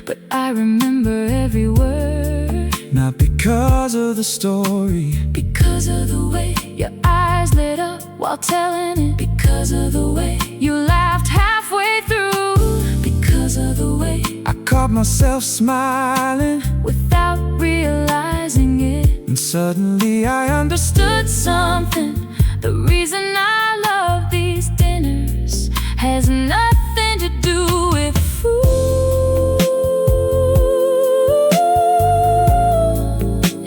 but I remember every word. Not because of the story, because of the way your eyes lit up while telling it, because of the way you laughed halfway through, because of the way I caught myself smiling without realizing it. And suddenly I understood something. The reason I love these dinners has nothing to do with food.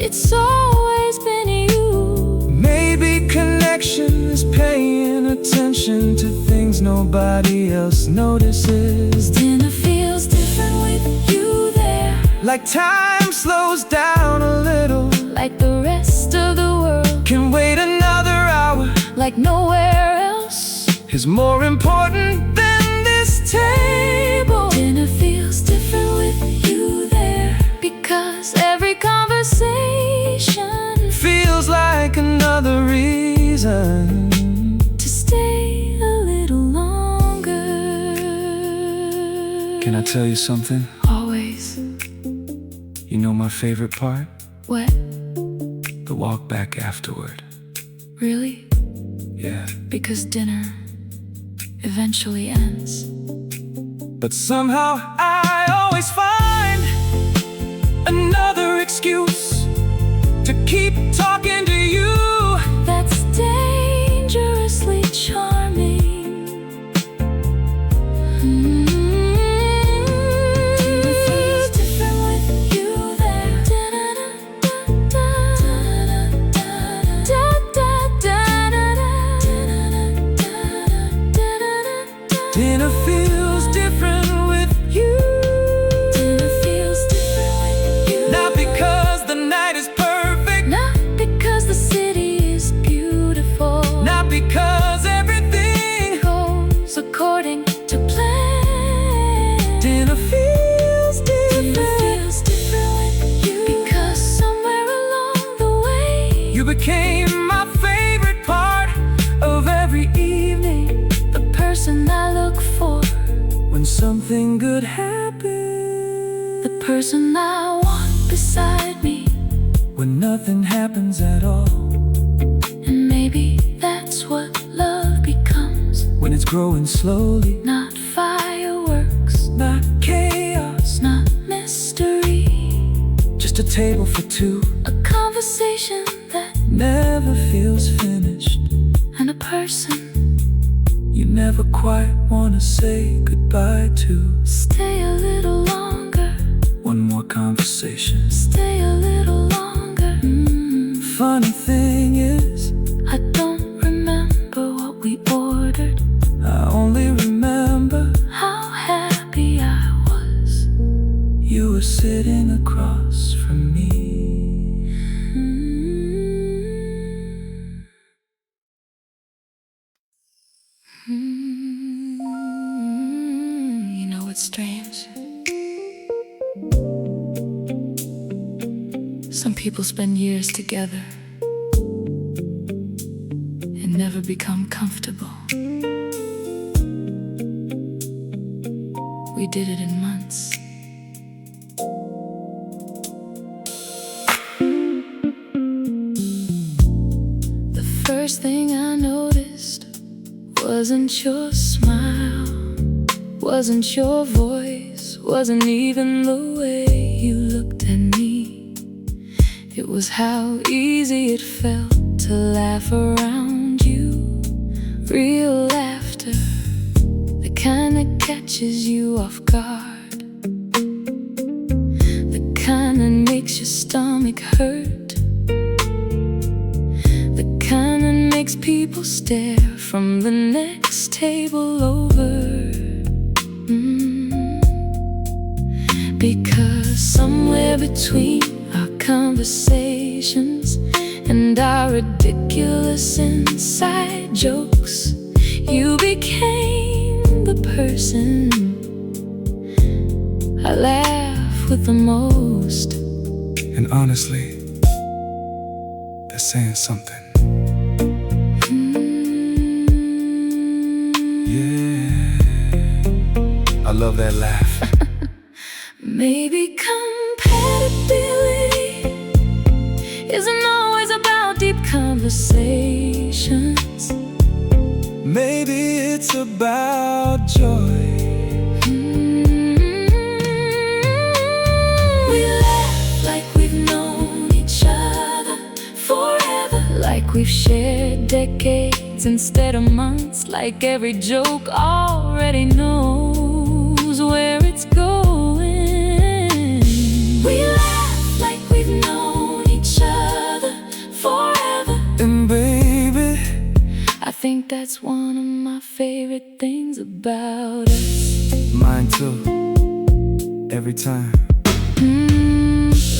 It's always been you. Maybe connection is paying attention to things nobody else notices. Dinner feels different with you there, like time slows down a little, like the rest of the world can wait another hour, like nowhere else is more important than this table. Dinner feels different with you there, because every conversation feels like another reason to stay a little longer. Can I tell you something? Always. You know my favorite part? What? The walk back afterward. Really? Yeah. Because dinner eventually ends, but somehow I always find another excuse to keep talking to you. That's dangerously charming. Dinner feels different with you there. Dinner feels different with you. Dinner feels different with you. Not because the night is perfect, not because the city is beautiful, not because everything goes according to plan. Dinner feels different. Dinner feels different with you, because somewhere along the way you became my favorite part of every evening, the person I look for when something good happens, the person I want beside me when nothing happens at all. And maybe that's what love becomes, When it's growing slowly, not fireworks, not chaos, not mystery, just a table for two, a conversation that never feels finished, and a person you never quite wanna say goodbye to. stay a little longer, One more conversation. stay a little longer. Funny thing is, I don't remember what we ordered, I only remember how happy I was. you were sitting across from me. You know what's strange? Some people spend years together and never become comfortable. We did it in months. The first thing I noticed wasn't your smile, wasn't your voice, wasn't even the way you looked at me. It was how easy it felt to laugh around you. Real laughter, the kind that catches you off guard, the kind that makes your stomach hurt, the kind that makes people stare from the next table over. Because somewhere between our conversations and our ridiculous inside jokes. You became the person I laugh with the most. And honestly, that's saying something. Yeah, I love that laugh. Maybe compatibility isn't always about deep conversations. Maybe it's about joy. We laugh like we've known each other forever, like we've shared decades instead of months, like every joke already knows where it's going. We laugh like we've known each other forever. And baby, I think that's one of my favorite things about us. mine too, every time.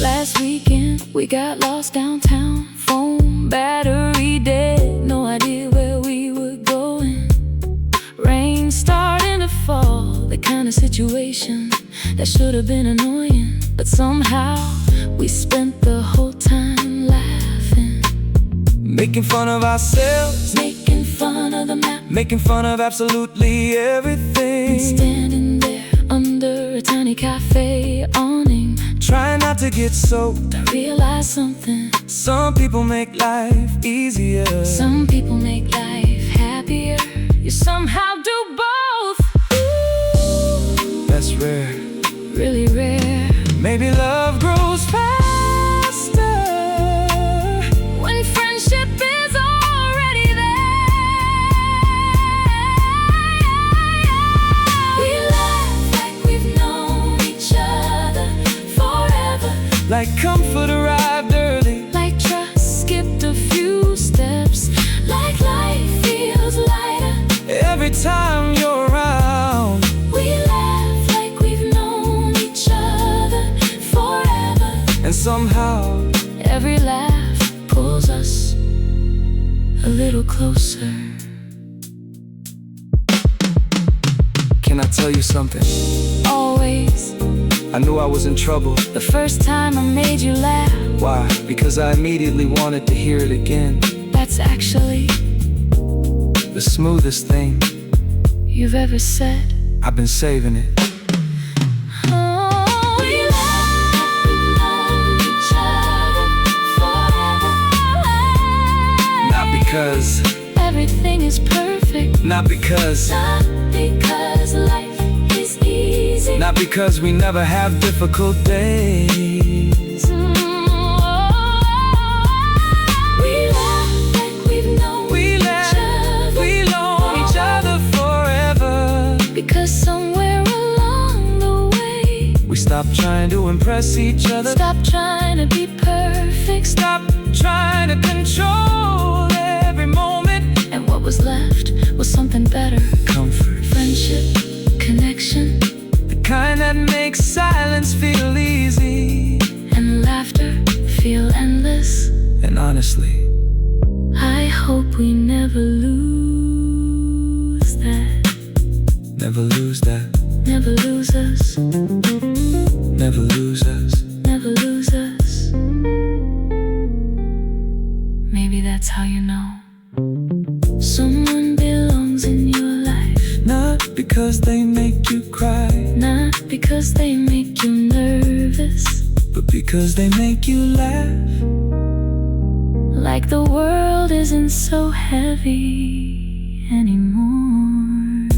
Last weekend we got lost downtown, phone battery dead, no idea where we were going. Rain starting to fall, the kind of situation that should have been annoying, but somehow we spent the whole time laughing, Making fun of ourselves, making fun of the map, making fun of absolutely everything. standing there under a tiny cafe awning, Trying not to get soaked. I realized something. Some people make life easier. Some people make life happier. You somehow do both. That's rare. Really rare. Maybe love grows faster When friendship is already there. We laugh like we've known each other forever, like comfort arrived early. like trust skipped a few steps, like life feels lighter Every time you're around. We laugh like we've known each other forever, And somehow every laugh pulls us a little closer. Can I tell you something? Always. I knew I was in trouble. The first time I made you laugh, Why? Because I immediately wanted to hear it again. that's actually The smoothest thing. you've ever said. I've been saving it. Oh, we laugh, we've known each other forever. Not because, Everything is perfect, not because, not because life is easy. not because we never have difficult days. We laugh like we've known We each laugh, other we know each other forever. because somewhere along the way We stopped trying to impress each other. stop trying to be perfect, Stop trying to control every moment. and what was left was something better. Comfort, Friendship, connection, the kind that makes silence feel easy. and laughter feel endless. And honestly, I hope we never lose that. never lose that. Never lose us. Never lose us. Never lose us. Maybe that's how you know someone belongs in your life. Not because they make you cry, Not because they make you nervous, but because they make you laugh. like the world isn't so heavy anymore.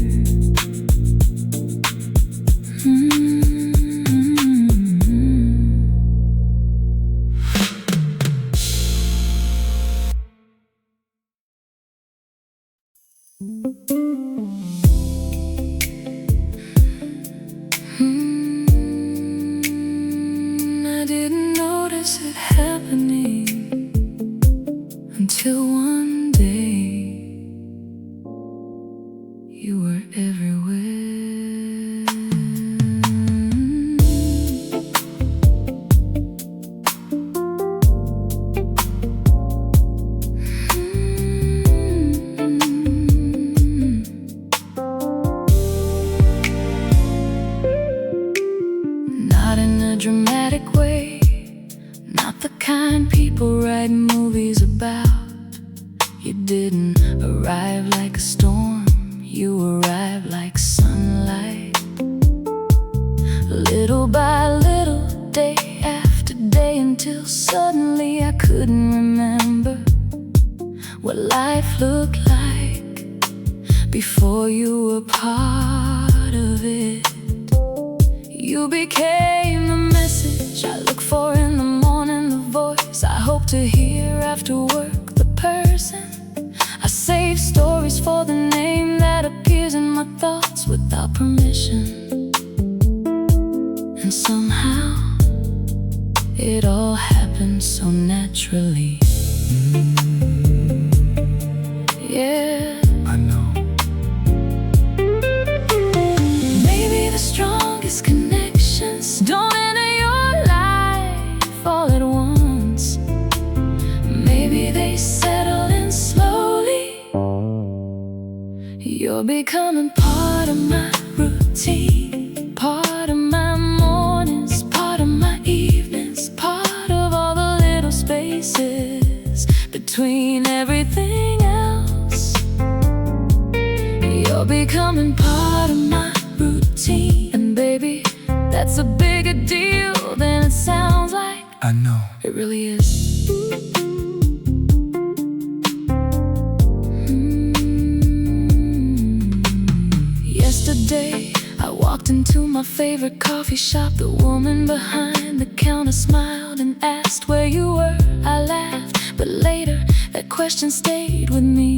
I didn't notice it happening until one day you were everywhere. like a storm, you arrive like sunlight. Little by little, day after day, until suddenly I couldn't remember what life looked like before you were part of it. You became the message I look for in the morning, the voice I hope to hear after work, the person I save stories for, the name that appears in my thoughts without permission. And somehow it all happened so naturally. Yeah, I know. maybe the strongest connections don't enter your life all at once. Maybe they settle in slowly. You're becoming part of my routine, part of my mornings, part of my evenings, part of all the little spaces between everything else. You're becoming part of my routine, and baby, that's a bigger deal than it sounds like. I know. It really is. Yesterday, I walked into my favorite coffee shop. The woman behind the counter smiled and asked where you were. I laughed, but later that question stayed with me,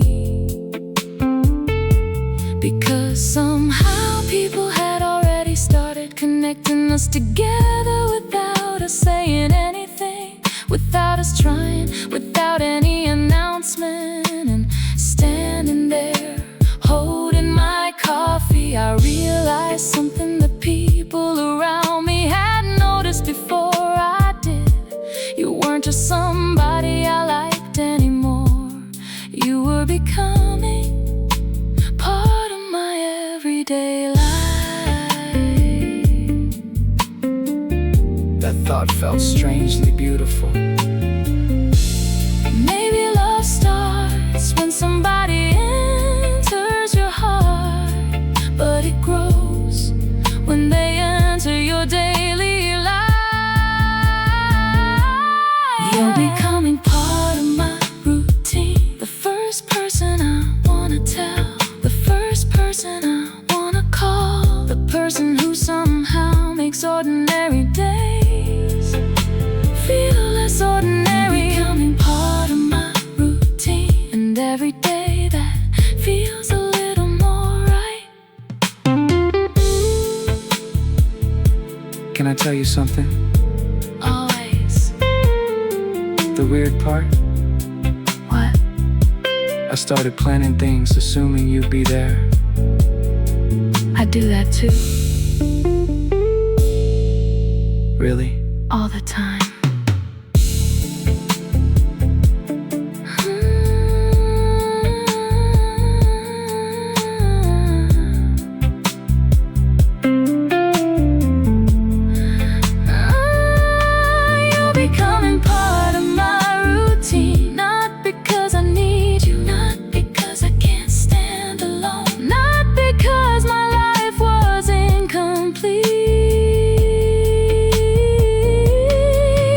because somehow people had already started connecting us together without us saying anything, without us trying, without any announcement. And standing there holding my coffee, I realized something that people around me had noticed before I did. You weren't just somebody I liked anymore. You were becoming part of my everyday life. That thought felt strangely beautiful. Maybe love starts when somebody enters your heart, but it grows when they enter your daily life. You're becoming part of my routine, the first person I wanna tell, the first person I wanna call, the person who somehow makes ordinary days feel less ordinary. Becoming part of my routine, and every day that feels a little more right. Can I tell you something? Always. The weird part? What? I started planning things assuming you'd be there. I do that too, Really? all the time. You're becoming part of my routine, not because I need you, not because I can't stand alone, not because my life was incomplete.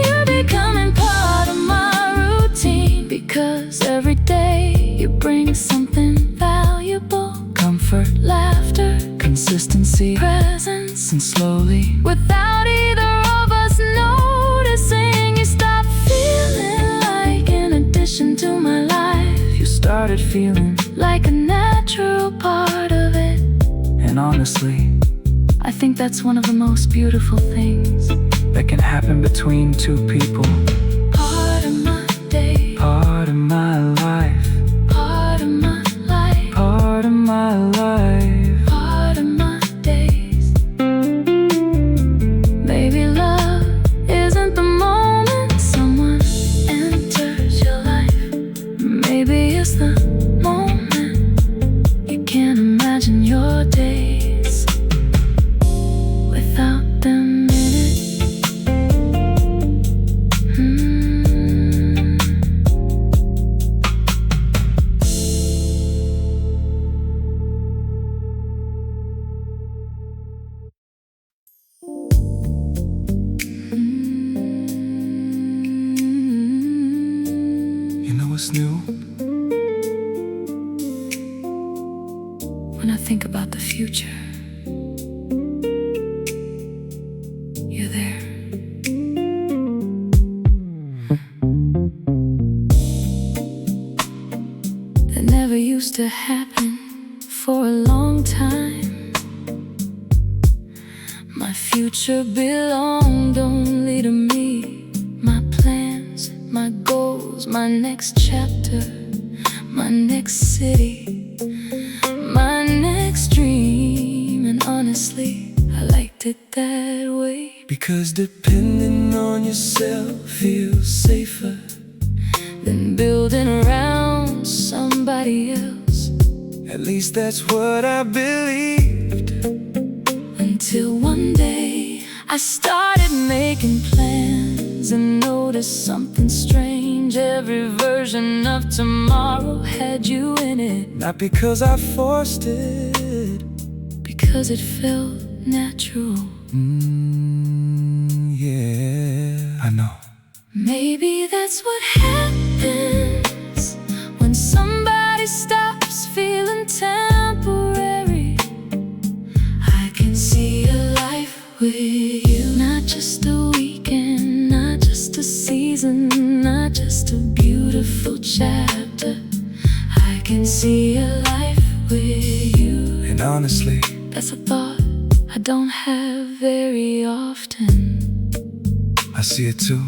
You're becoming part of my routine, because every day you bring something valuable: comfort, laughter, consistency, presence, and slowly, without either of us noticing, you stop feeling like an addition to my life. You started feeling, Like a natural part of it. and honestly, I think that's one of the most beautiful things. that can happen between two people. Part of my day, Part of my life. part of my life, Part of my life. part of my days. Maybe love isn't the moment someone enters your life. Maybe it's the moment you can't imagine your days without them in it. when I think about the future. You're there. That never used to happen for a long time. My future belonged only to me. My plans, my goals, my next chapter, my next city, my next dream. And honestly, I liked it that way. Because depending on yourself feels safer than building around somebody else. At least that's what I believed. Until one day I started making plans and noticed something strange. Every version of tomorrow had you in it. Not because I forced it, because it felt natural. Yeah, I know. Maybe that's what happens when somebody stops feeling temporary. I can see a life with you, not just a weekend, not just a season, not just a beautiful chapter. I can see a life with you. And honestly, that's a thought I don't have very often. I see it too.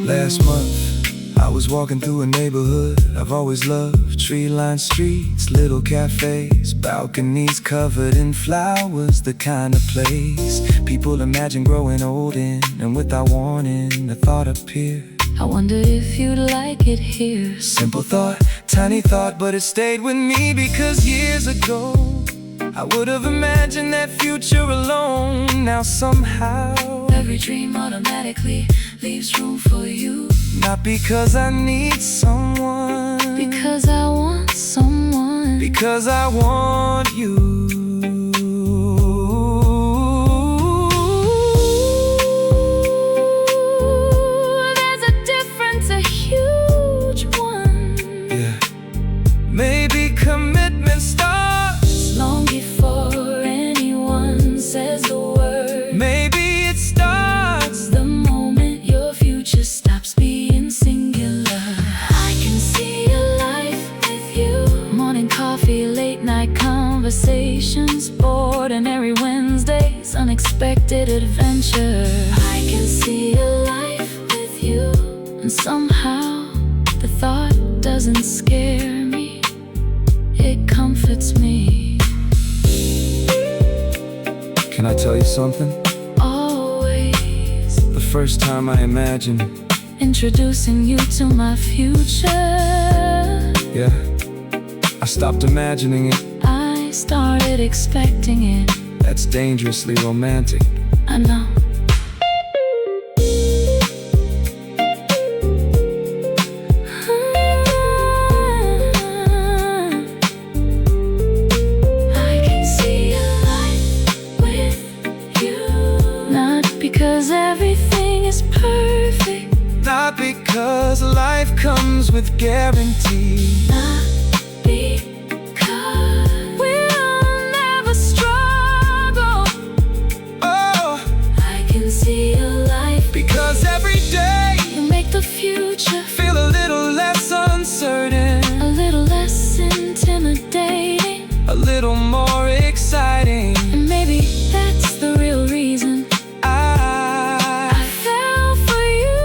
Last month, I was walking through a neighborhood I've always loved. Tree-lined streets, little cafes, balconies covered in flowers. The kind of place people imagine growing old in. And without warning, the thought appeared, I wonder if you'd like it here. Simple thought, tiny thought, but it stayed with me. Because years ago I would have imagined that future alone. Now somehow every dream automatically leaves room for you. Not because I need someone, because I want someone, because I want you. There's a difference, a huge one. Yeah, maybe commitment starts long before anyone says the word. Maybe it starts the moment your future stops being singular. I can see a life with you. Morning coffee, late night conversations, ordinary Wednesdays, unexpected adventure. I can see a life with you. And somehow the thought doesn't scare me, it comforts me. Can I tell you something? Always. The first time I imagined introducing you to my future, yeah, I stopped imagining it. I started expecting it. That's dangerously romantic. I know. I can see a life with you. Not because everything is perfect, Not because life comes with guarantee, not because we'll never struggle. oh, I can see a life because every day you make the future feel a little less uncertain, a little less intimidating, a little more exciting. and maybe that's the real reason I fell for you.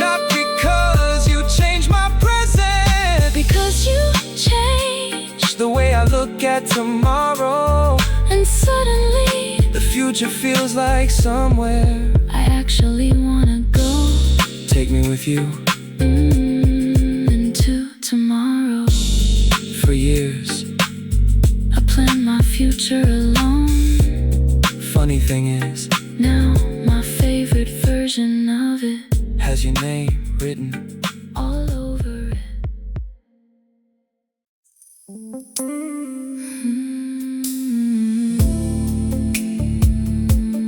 Not because you changed my present, Because you changed, the way I look at tomorrow. and suddenly The future feels like somewhere. I actually wanna go Take me with you. into tomorrow. For years, I planned my future alone. funny thing is, Now my favorite version of it has your name written all over it.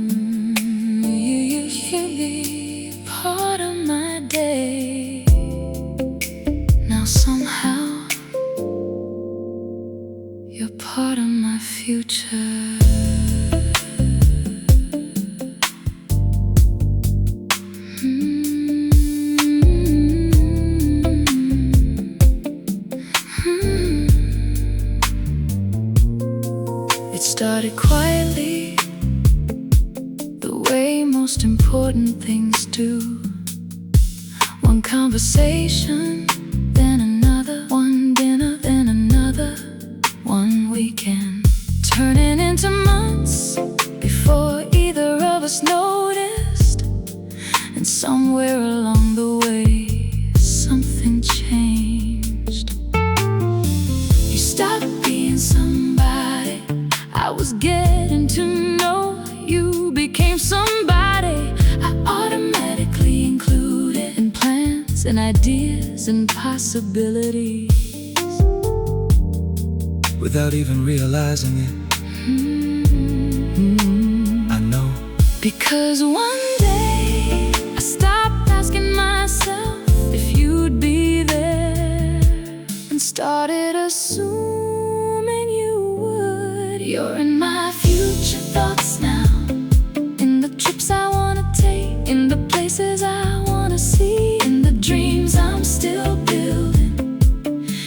You used to be part of my day. Now somehow part of my future. It started quietly, the way most important things do. One conversation, then another. One dinner, then another. One weekend, turning into months before either of us noticed. And somewhere along the way, something changed. You stopped being somebody I was getting to know. You became somebody I automatically included in plans and ideas and possibilities, without even realizing it. I know. Because one day I stopped asking myself if you'd be there, and started assuming you would. You're in my future thoughts now, in the trips I wanna take, in the places I wanna see, in the dreams I'm still building.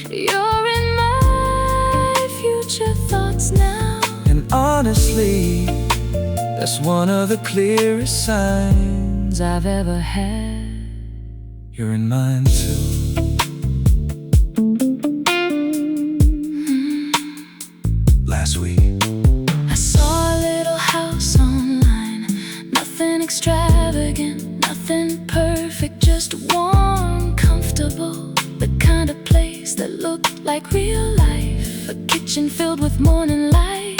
You're in my future thoughts now. And honestly, that's one of the clearest signs I've ever had. you're in mine too. Last week I saw a little house online, nothing extravagant, nothing perfect, just warm, comfortable, the kind of place that looked like real life. A kitchen filled with morning light,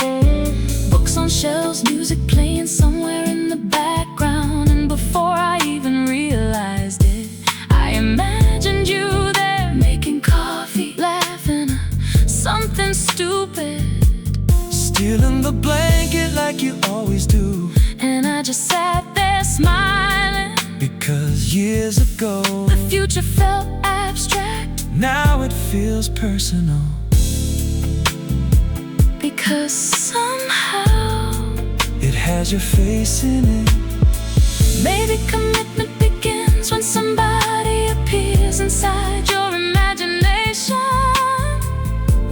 books on shelves, music playing somewhere in the background. And before I even realized it, I imagined you there, making coffee, laughing at something stupid, stealing the blanket like you always do. and I just sat there smiling. Because years ago, The future felt abstract, now it feels personal. because somehow It has your face in it. maybe commitment begins when somebody appears inside your imagination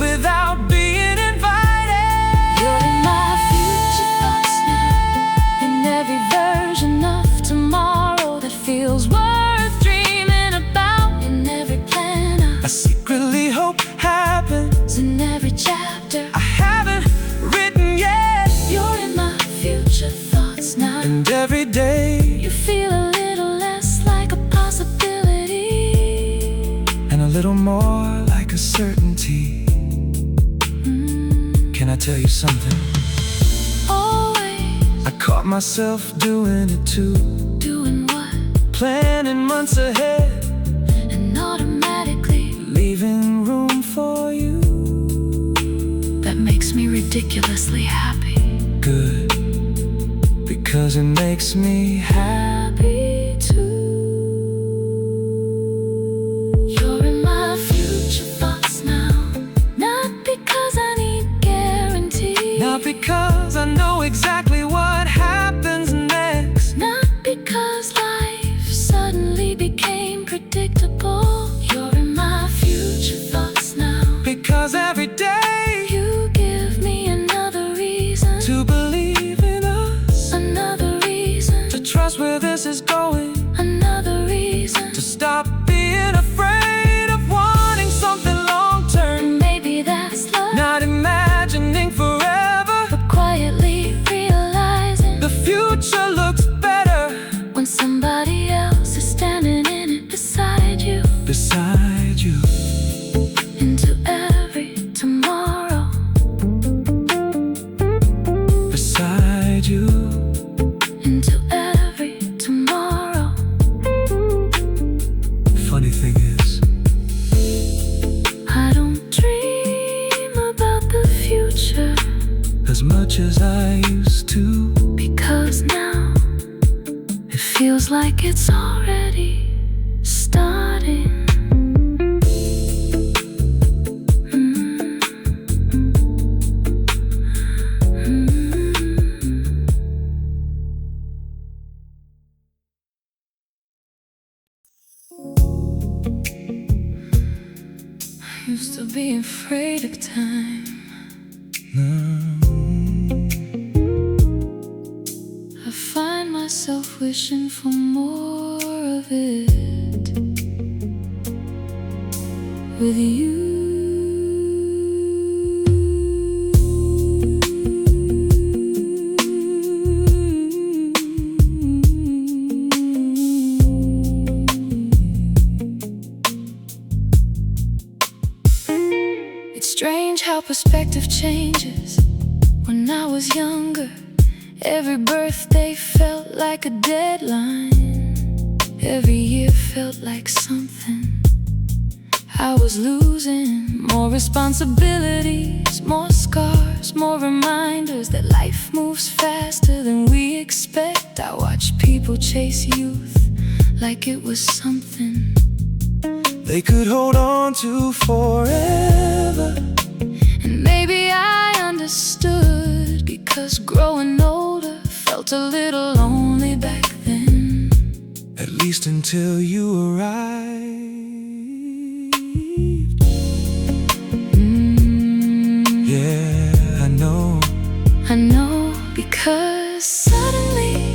Without being invited. You're in my future thoughts now, in every version of tomorrow that feels worth dreaming about, in every plan I secretly hope happens. in every chapter I haven't written yet. You're in my future thoughts now, And every day, you feel a little less like a possibility, and a little more like a certainty. Can I tell you something? always I caught myself doing it too. doing what, Planning months ahead, and automatically leaving room for you. that makes me ridiculously happy. Good, because it makes me Happy too. You're in my future thoughts now, not because I need guarantees, not because I know exactly what happens next, not because life suddenly became predictable. You're in my future thoughts now, because every day you give me another reason to believe in us, another reason to trust where this is going, another reason to stop being afraid of wanting something long term. And maybe that's love, Not imagining forever, but quietly realizing the future looks better when somebody else is standing in it beside you. beside you. Into every tomorrow, Beside you. into every tomorrow. Funny thing is, I don't dream about the future as much as I used to, because now it feels like it's already starting. be afraid of time. I find myself wishing for more of it with you. It's strange how perspective changes. When I was younger, every birthday felt like a deadline. Every year felt like something I was losing. More responsibilities, more scars, more reminders that life moves faster than we expect. I watch people chase youth like it was something they could hold on to forever. And maybe I understood, because growing older felt a little lonely back then. At least until you arrived. Yeah, I know, because suddenly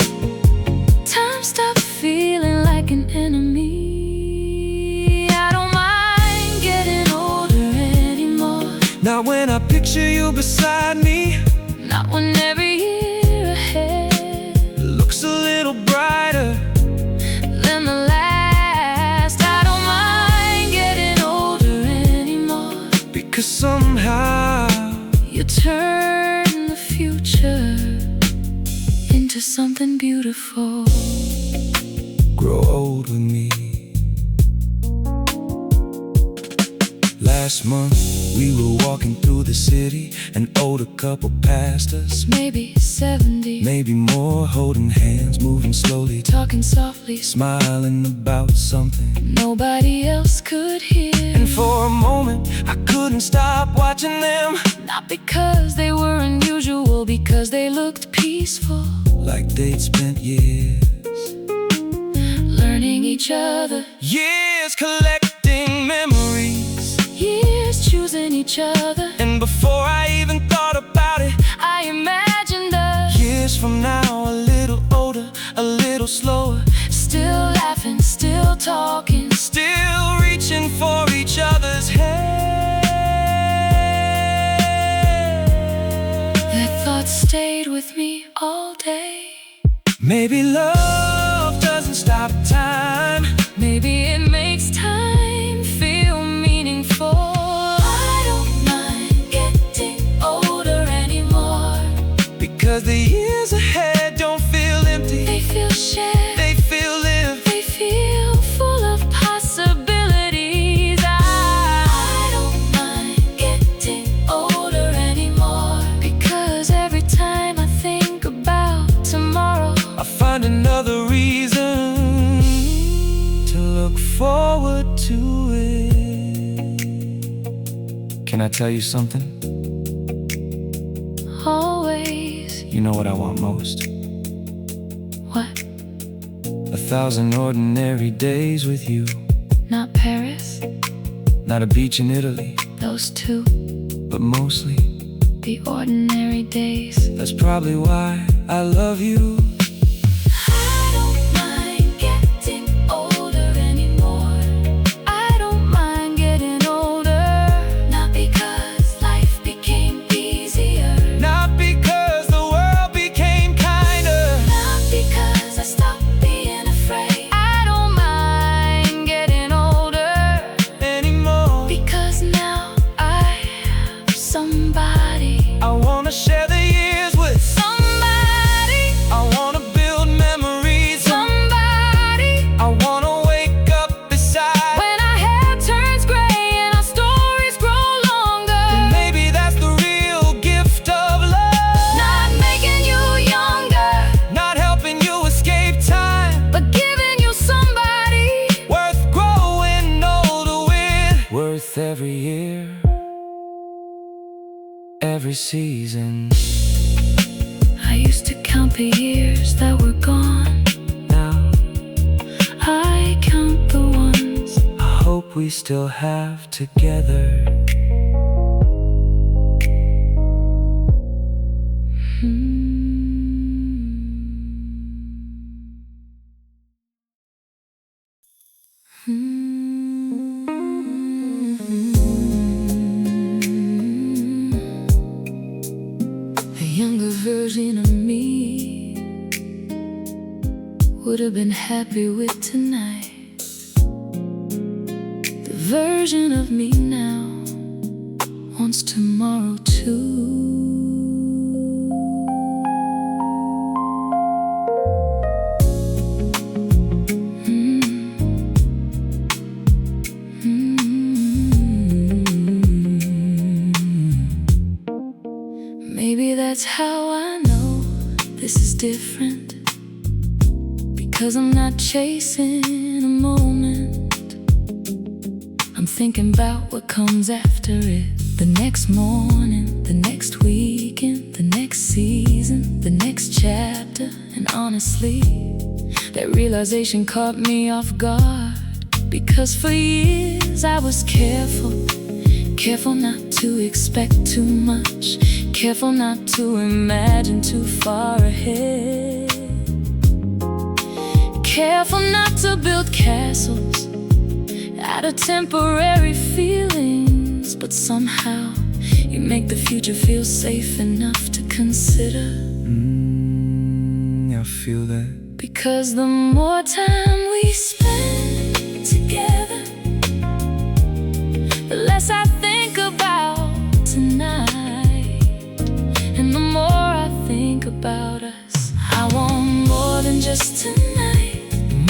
time stopped feeling like an enemy. I don't mind getting older anymore. Not when I picture you beside me. Not when every year ahead looks a little brighter than the last. I don't mind getting older anymore, because somehow you turn the future into something beautiful. Grow old with me. Last month we were walking through the city. An older couple passed us, maybe 70, maybe more, holding hands, moving slowly, talking softly, smiling about something nobody else could hear. And for a moment I couldn't stop watching them. Not because they were unusual, because they looked peaceful, like they'd spent years learning each other, years collecting memories, years choosing each other. And before I even thought about it, I imagined us years from now, a little older, a little slower, still laughing, still talking, still reaching for each other's hand. That thought stayed with me all day. Maybe love doesn't stop time. Maybe it makes time feel meaningful. I don't mind getting older anymore, because the years ahead don't feel empty. they feel shared, They feel lived. they feel full of possibilities. I don't mind getting older anymore, because every time I think about tomorrow, I find another reason to look forward to it. Can I tell you something? always. You know what I want most? What? 1,000 ordinary days with you. Not Paris, Not a beach in Italy, those two, but mostly. the ordinary days. That's probably why I love you. I don't mind getting older anymore. I don't mind getting older. Not because life became easier, Not because the world became kinder. not because I stopped being afraid. I don't mind getting older Anymore. because now I have somebody. I wanna share the years with Somebody, I wanna build memories. somebody. I wanna wake up beside. When our hair turns gray and our stories grow longer, Maybe that's the real gift of love. not making you younger, Not helping you escape time. but giving you somebody. Worth growing older with. Worth every year, every season. I used to count the years that were gone. Now I count the ones I hope we still have together. would have been happy with tonight. The version of me now wants tomorrow too. Maybe that's how I know this is different, because I'm not chasing a moment. I'm thinking about what comes after it. The next morning, the next weekend, the next season, the next chapter. And honestly, that realization caught me off guard, because for years I was careful not to expect too much, careful not to imagine too far ahead, careful not to build castles out of temporary feelings. But somehow you make the future feel safe enough to consider. I feel that. Because the more time we spend together, the less I think about tonight, and the more I think about us. I want more than just tonight,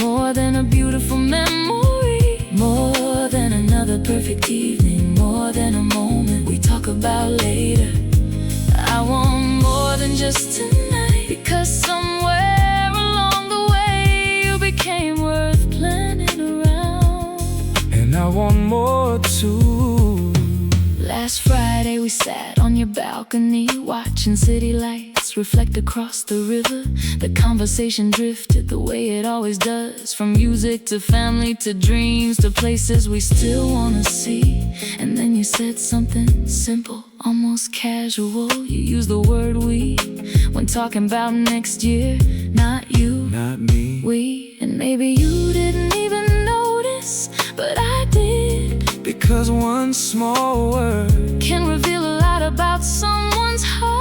more than a beautiful memory, more than another perfect evening, more than a moment we talk about later. I want more than just tonight, because somewhere along the way you became worth planning around. And I want more too. Last Friday we sat on your balcony, watching city lights reflect across the river. The conversation drifted the way it always does, from music to family to dreams to places we still wanna see. And then you said something simple, almost casual. You used the word we when talking about next year. Not you, not me, we. And maybe you didn't even notice, but I did. Because one small word can reveal a lot about someone's heart.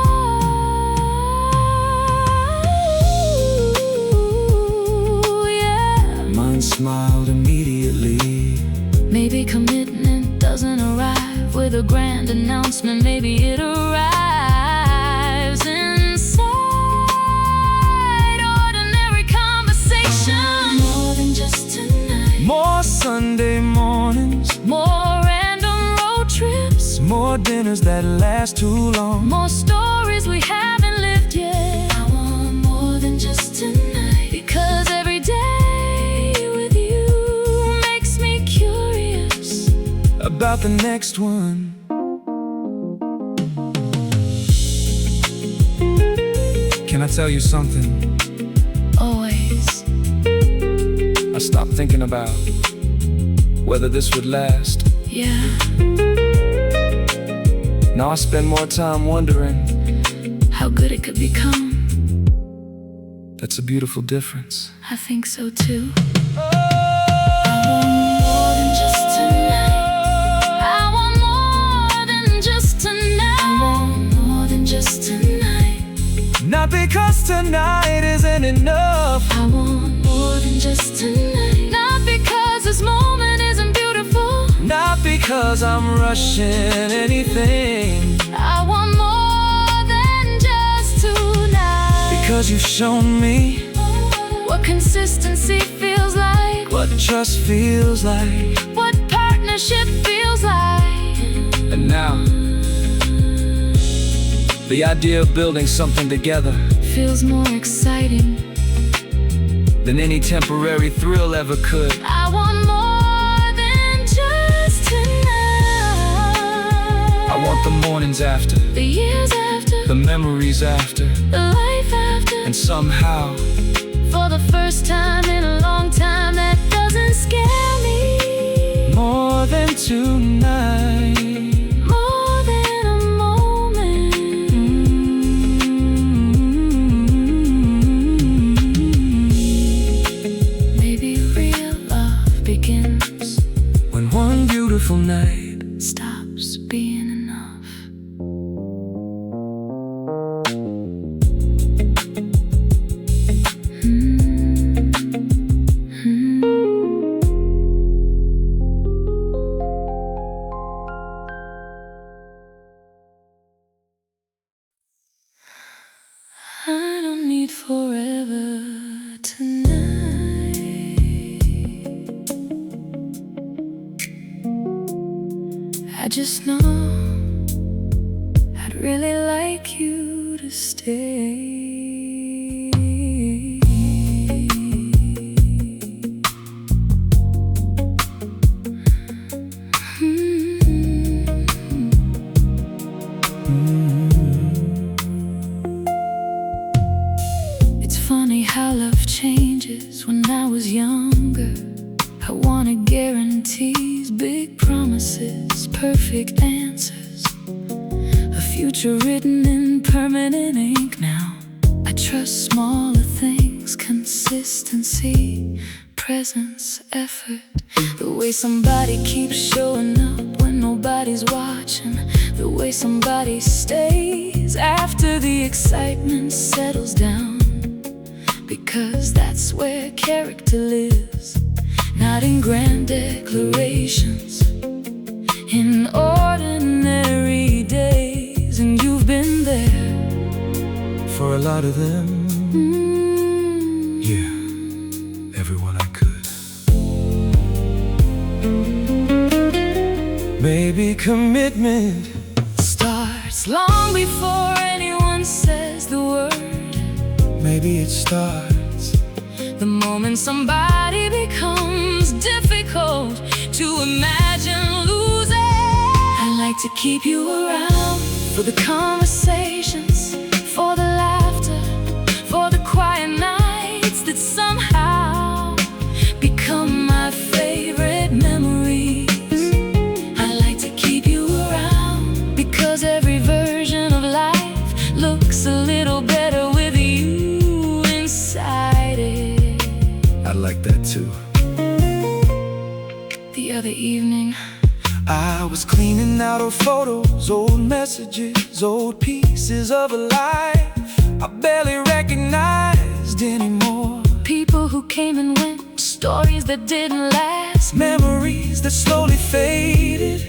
Ooh, yeah. Mine smiled immediately. Maybe commitment doesn't arrive with a grand announcement. Maybe it arrives inside ordinary conversation. More than just tonight, more Sunday mornings, more random road trips, more dinners that last too long, more stories we haven't lived yet. I want more than just tonight, because every day with you makes me curious about the next one. Can I tell you something? Always. I stopped thinking about whether this would last. Yeah. Now I spend more time wondering how good it could become. That's a beautiful difference. I think so too. I want more than just tonight. I want more than just tonight. I want more than just tonight. Not because tonight isn't enough. I want more than just tonight. Not because this moment isn't beautiful. Not because I'm rushing anything. I want more than just tonight. Because you've shown me what consistency feels like, what trust feels like, what partnership feels like. and now the idea of building something together feels more exciting than any temporary thrill ever could. I want more than just tonight. I want the mornings after, the years after, the memories after, the life after. and somehow, for the first time in a long time, that doesn't scare me. more than tonight. More than a moment. Maybe real love begins When one beautiful night stops being enough. I just know I'd really like you to stay. It's funny how love changes. When I was younger, I wanted guarantees, big promises, perfect answers, a future written in permanent ink. Now I trust smaller things, consistency, presence, effort. The way somebody keeps showing up when nobody's watching, the way somebody stays after the excitement settles down, because that's where character lives. Not in grand declarations, in ordinary days. And you've been there for a lot of them. Yeah, everyone I could. Maybe commitment starts long before anyone says the word. Maybe it starts the moment somebody becomes difficult to imagine losing. I like to keep you around for the conversations, for the laughter, for the quiet nights that somehow become my favorite memories. I like to keep you around because every version of life looks a little better with you inside it. I like that too. The other evening, I was cleaning out old photos, old messages, old pieces of a life I barely recognized anymore. people who came and went, stories that didn't last, memories that slowly faded.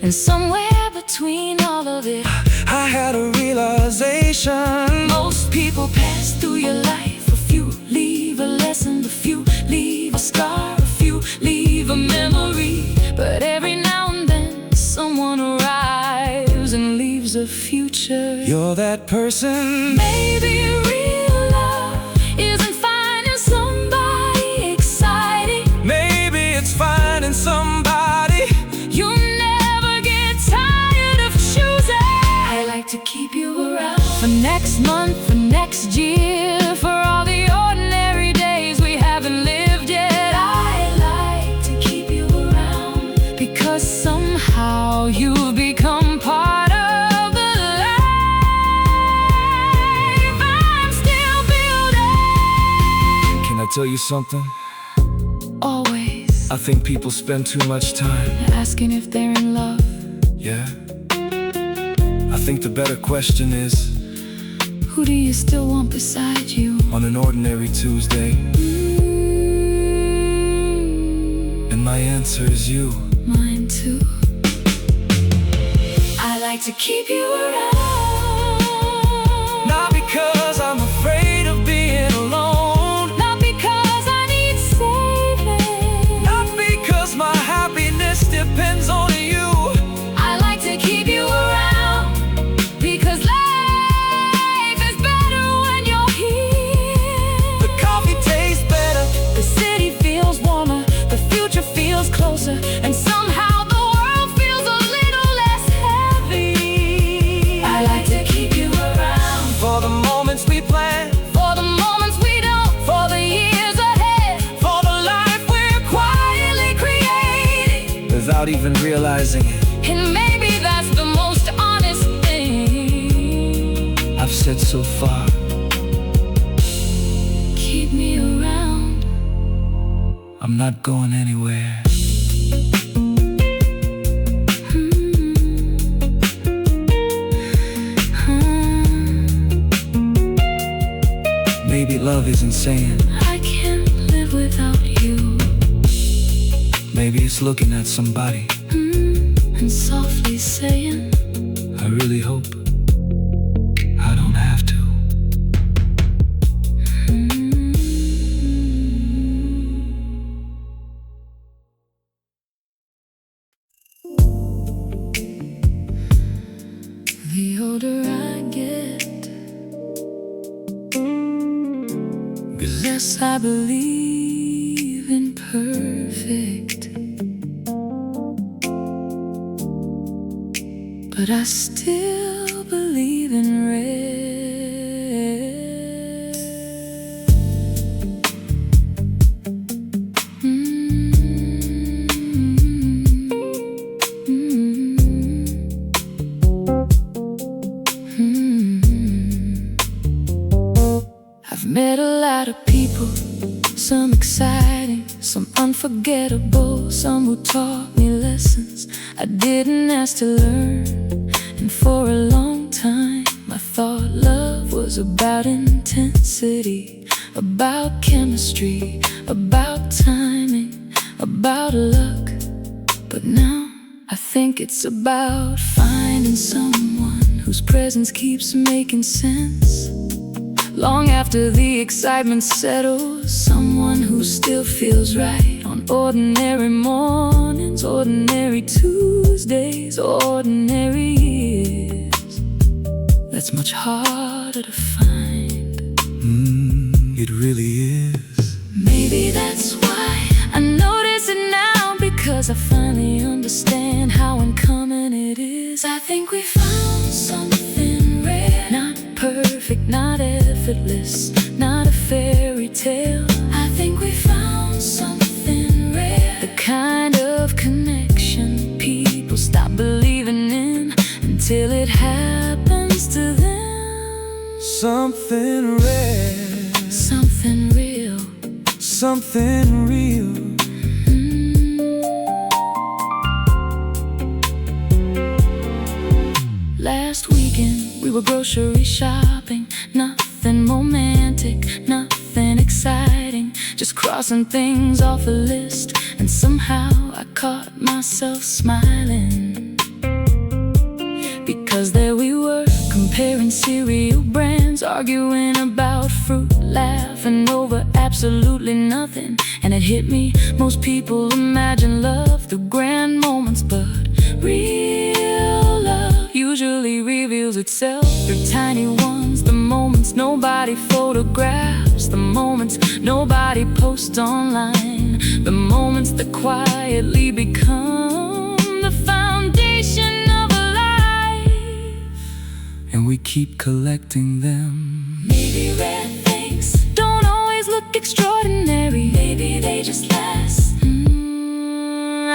and somewhere between all of it, I had a realization. most people pass through your life. A few leave a lesson, a few leave a scar, a few leave a memory. But every now and then someone arrives and leaves a future. You're that person. Maybe real love isn't finding somebody exciting. Maybe it's finding somebody You never get tired of choosing. I like to keep you around for next month, for next year, for all the ordinary days we haven't lived yet. I like to keep you around because somehow you've become part of the life I'm still building. Can I tell you something? Always I think people spend too much time asking if they're in love. Yeah, I think the better question is, Who do you still want beside you? on an ordinary Tuesday? And my answer is you. Mine too. I like to keep you around, Not because I'm afraid of being alone, not because I need saving, not because my happiness depends on you. I like to keep you around because life is better when you're here. The coffee tastes better, The city feels warmer, the future feels closer, and somehow the world feels a little less heavy. I like to keep you around for the moments we plan, for the moments we don't, for the years ahead, for the life we're quietly creating. without even realizing it. And maybe that's the most honest thing. I've said so far. Keep me around. I'm not going anywhere. Maybe love isn't saying, I can't live without you. maybe it's looking at somebody. And softly saying, I really hope I don't have to. older I get, the less I believe in perfect. But I still believe in red. I've met a lot of people, some exciting, some unforgettable, some who taught me lessons I didn't ask to learn. And for a long time I thought love was about intensity, about chemistry, about timing, about luck. But now I think it's about finding someone whose presence keeps making sense long after the excitement settles. Someone who still feels right on ordinary mornings, ordinary Tuesdays, ordinary years. That's much harder to find. It really is. Maybe that's why I notice it now, because I finally understand how uncommon it is. I think we found something rare, not perfect, not effortless, not a fairy tale. I think we found something rare, the kind of connection people stop believing in until it happens to them. Something rare, something real, something real. Last weekend we were grocery shopping. Nothing romantic, nothing exciting, just crossing things off a list. And somehow I caught myself smiling, because there we were, comparing cereal brands, arguing about fruit, laughing over absolutely nothing. And it hit me, most people imagine love through grand moments, but real love usually reveals itself through tiny ones, the moments nobody photographs, the moments nobody posts online, the moments that quietly become the foundation of a life. And we keep collecting them. Maybe rare things don't always look extraordinary, maybe they just last.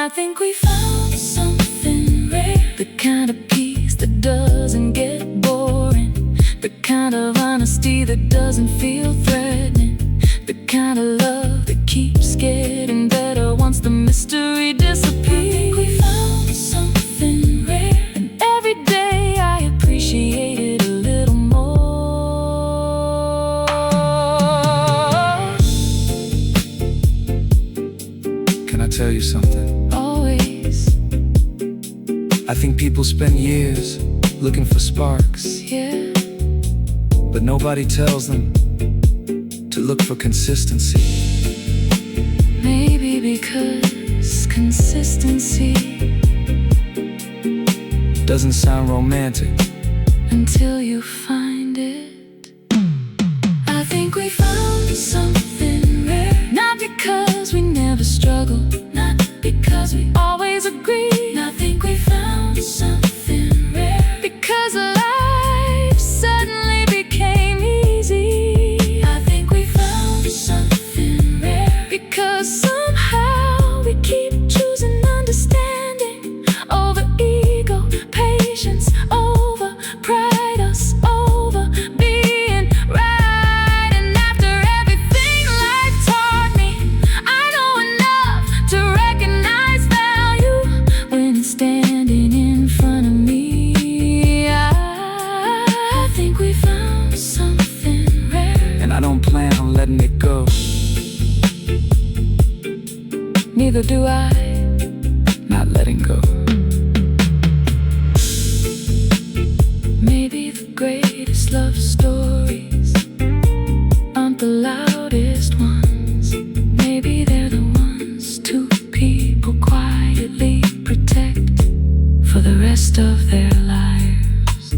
I think we found something rare, the kind of peace that doesn't get boring, the kind of honesty that doesn't feel threatening, the kind of love that keeps getting better once the mystery disappears. I think we found something rare, and every day I appreciate it a little more. Can I tell you something? I think people spend years looking for sparks, Yeah, but nobody tells them to look for consistency. maybe because consistency Doesn't sound romantic until you find it. I think we found something rare, not because we never struggled, not because we always agreed. I think we found something rare because life suddenly became easy. I think we found something rare because somehow we keep choosing understanding over ego, patience over pride, us over being right. And after everything life taught me, I know enough to recognize value when it's standing in front of me. I think we found something rare, and I don't plan on letting it go. neither do I. Not letting go. Maybe the greatest love stories aren't the loudest ones. Maybe they're the ones two people quietly protect for the rest of their lives.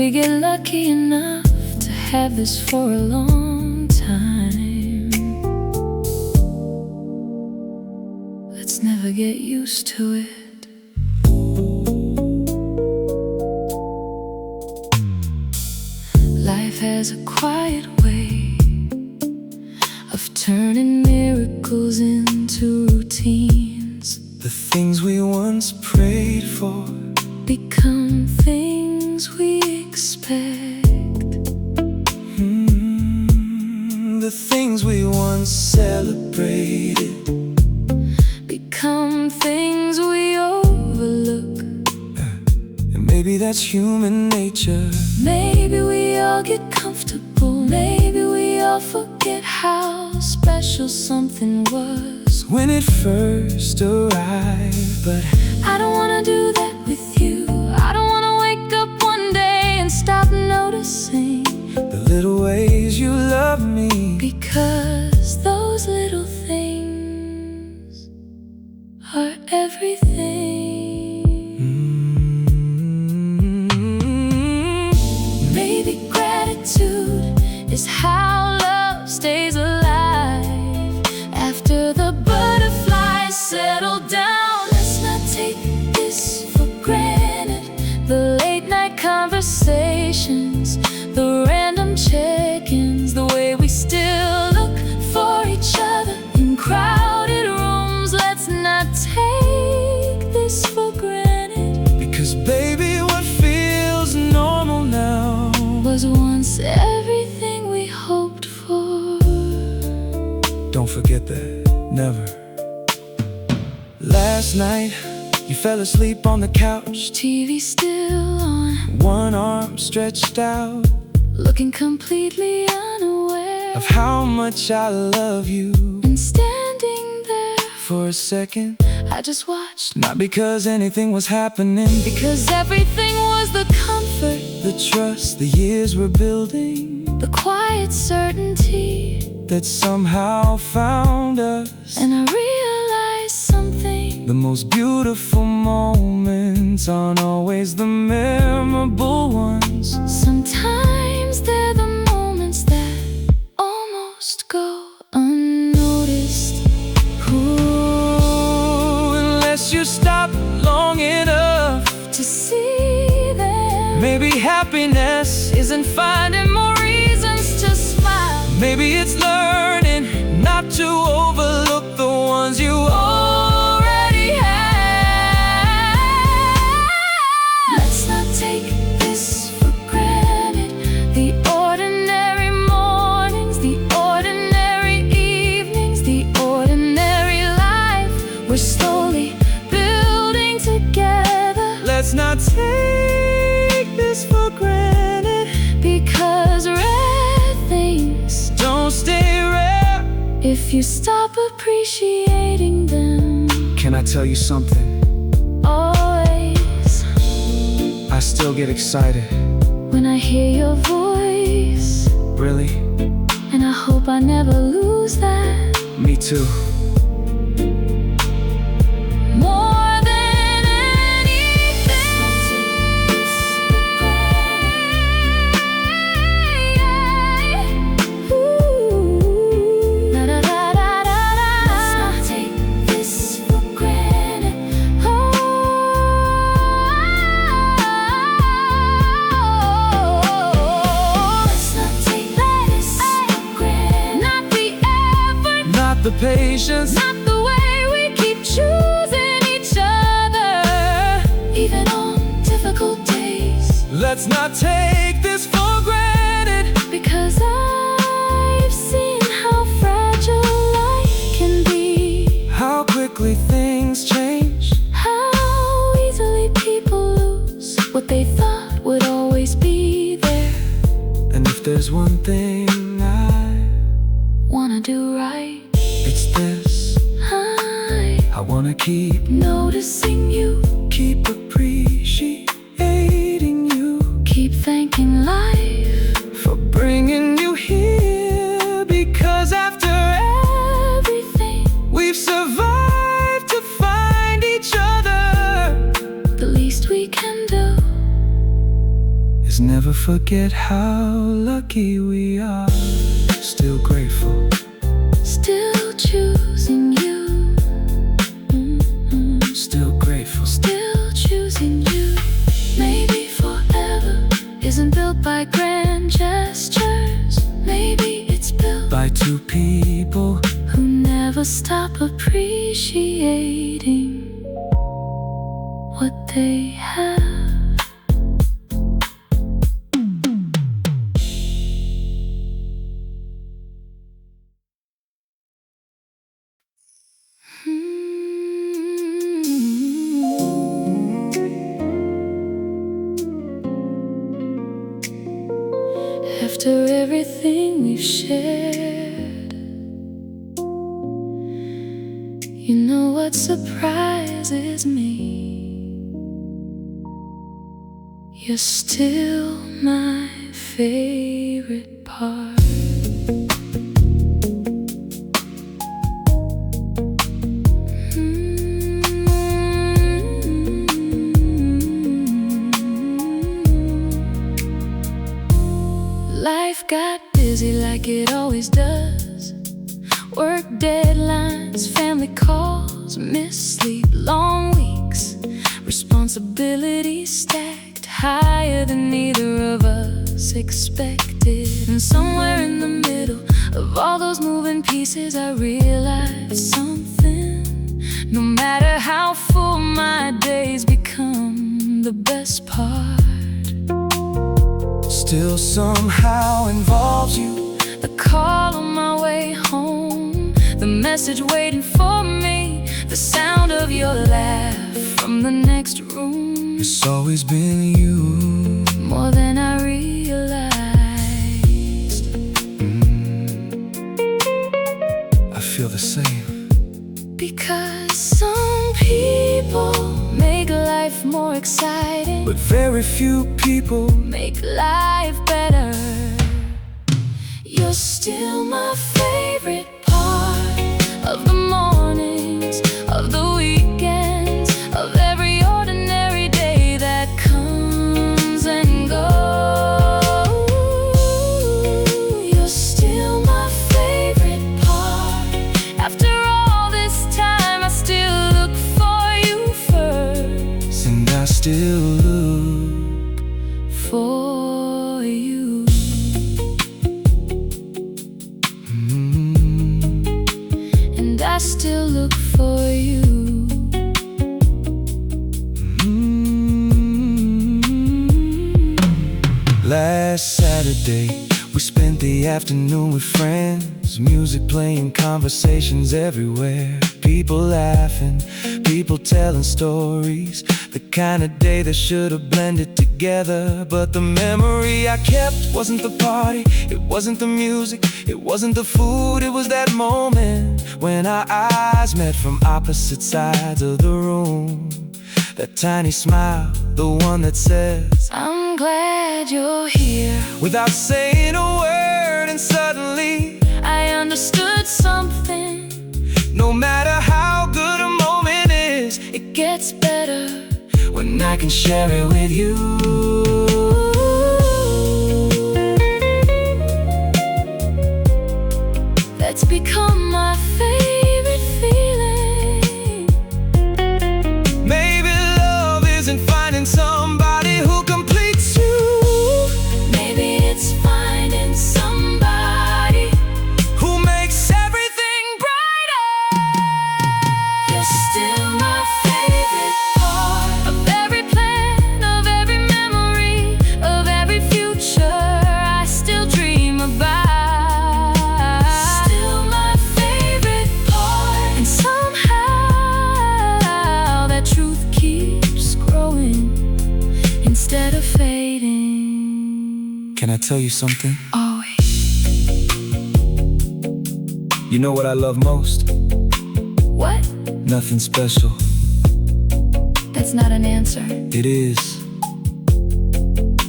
we get lucky enough to have this for a long time, let's never get used to it. Life has a quiet way of turning miracles into routines. The things we once prayed for become things we expect. The things we once celebrated become things we overlook. And maybe that's human nature. Maybe we all get comfortable. Maybe we all forget how special something was when it first arrived. But I don't wanna do that with you. I don't wanna wake up one day and stop noticing the little ways you love me, because those little things are everything. Maybe gratitude is how love stays alive after the butterflies settle down. Let's not take this for granted. The late night conversations, the random check-ins, the way we still look for each other in crowded rooms. Let's not take this for granted, because baby, what feels normal now was once everything we hoped for. Don't forget that, never. Last night, you fell asleep on the couch, TV still on, one arm stretched out, looking completely unaware of how much I love you. and standing there For a second, I just watched, not because anything was happening, because everything was the comfort, the trust the years were building, the quiet certainty. that somehow found us. And I realized something. The most beautiful moments aren't always the memorable ones. Sometimes they're the moments that almost go unnoticed. Ooh, unless you stop long enough To see them, maybe happiness isn't finding more reasons to smile. maybe it's learning not to overlook the ones you already have. Let's not take this for granted. The ordinary mornings, the ordinary evenings, the ordinary life we're slowly building together. Let's not take this for granted, Because rare things, don't stay rare. if you stop appreciating them, Can I tell you something? always, I still get excited. when I hear your voice, Really? and I hope I never lose that. Me too. More than anything. Ooh. Da, da, da, da, da, da. Let's not take this for granted. Let's not take this for granted. Not the effort, Not the patience, not the way we keep choosing each other, even on difficult days. let's not take this for granted. Because I've seen how fragile life can be, How quickly things change, how easily people lose what they thought would always be there. and if there's one thing I Wanna do right, it's this. I wanna keep noticing you, keep appreciating you, keep thanking life for bringing you here. Because after everything we've survived to find each other, the least we can do is never forget how lucky we are. Still grateful, Still choosing you. still grateful. Still choosing you. Maybe forever isn't built by grand gestures. Maybe it's built By two people who never stop appreciating what they have. After everything we've shared, you know what surprises me? You're still my favorite part. Life got busy like it always does. Work deadlines, family calls, missed sleep, long weeks, responsibilities stacked higher than either of us expected. And somewhere in the middle of all those moving pieces, I realized something. No matter how full my days become, the best part still somehow involves you. the call on my way home, the message waiting for me, the sound of your laugh from the next room. It's always been you, More than I realized. I feel the same. Because some people make life more exciting, But very few people make life better. You're still my favorite part of the mornings, of the weekends, of every ordinary day that comes and goes. You're still my favorite part. After all this time, I still look for you first. and I still look. For you. And I still look for you. Last Saturday, we spent the afternoon with friends. Music playing, conversations everywhere. People laughing, people telling stories. The kind of day that should have blended together. But the memory I kept wasn't the party, it wasn't the music, it wasn't the food. It was that moment when our eyes met from opposite sides of the room. That tiny smile, the one that says, I'm glad you're here. without saying a word. And suddenly I understood something. no matter how good a moment is, It gets better when I can share it with you. That's become my favorite feeling. Maybe love isn't finding somebody who completes you. Maybe it's finding somebody Who makes everything brighter. You're still my favorite part of every plan, of every memory, of every future I still dream about. Still my favorite part. And somehow that truth keeps growing instead of fading. Can I tell you something? Always. You know what I love most? What? Nothing special. That's not an answer. It is.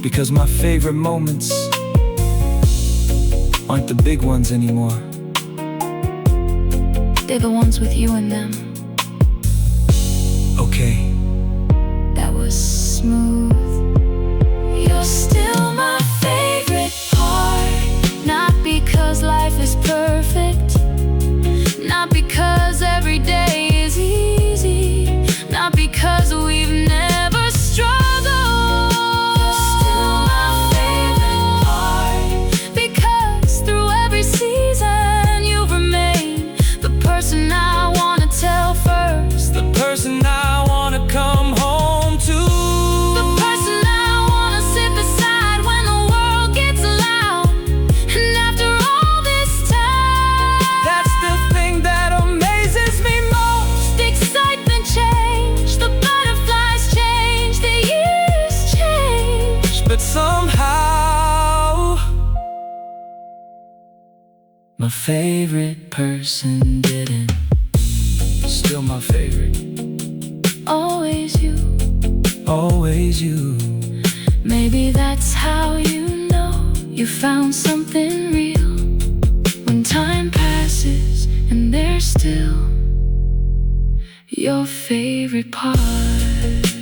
Because my favorite moments aren't the big ones anymore. They're the ones with you in them. Okay. That was smooth. You're still my My favorite person didn't. Still my favorite. Always you. Always you. Maybe that's how you know you found something real. When time passes and they're still your favorite part.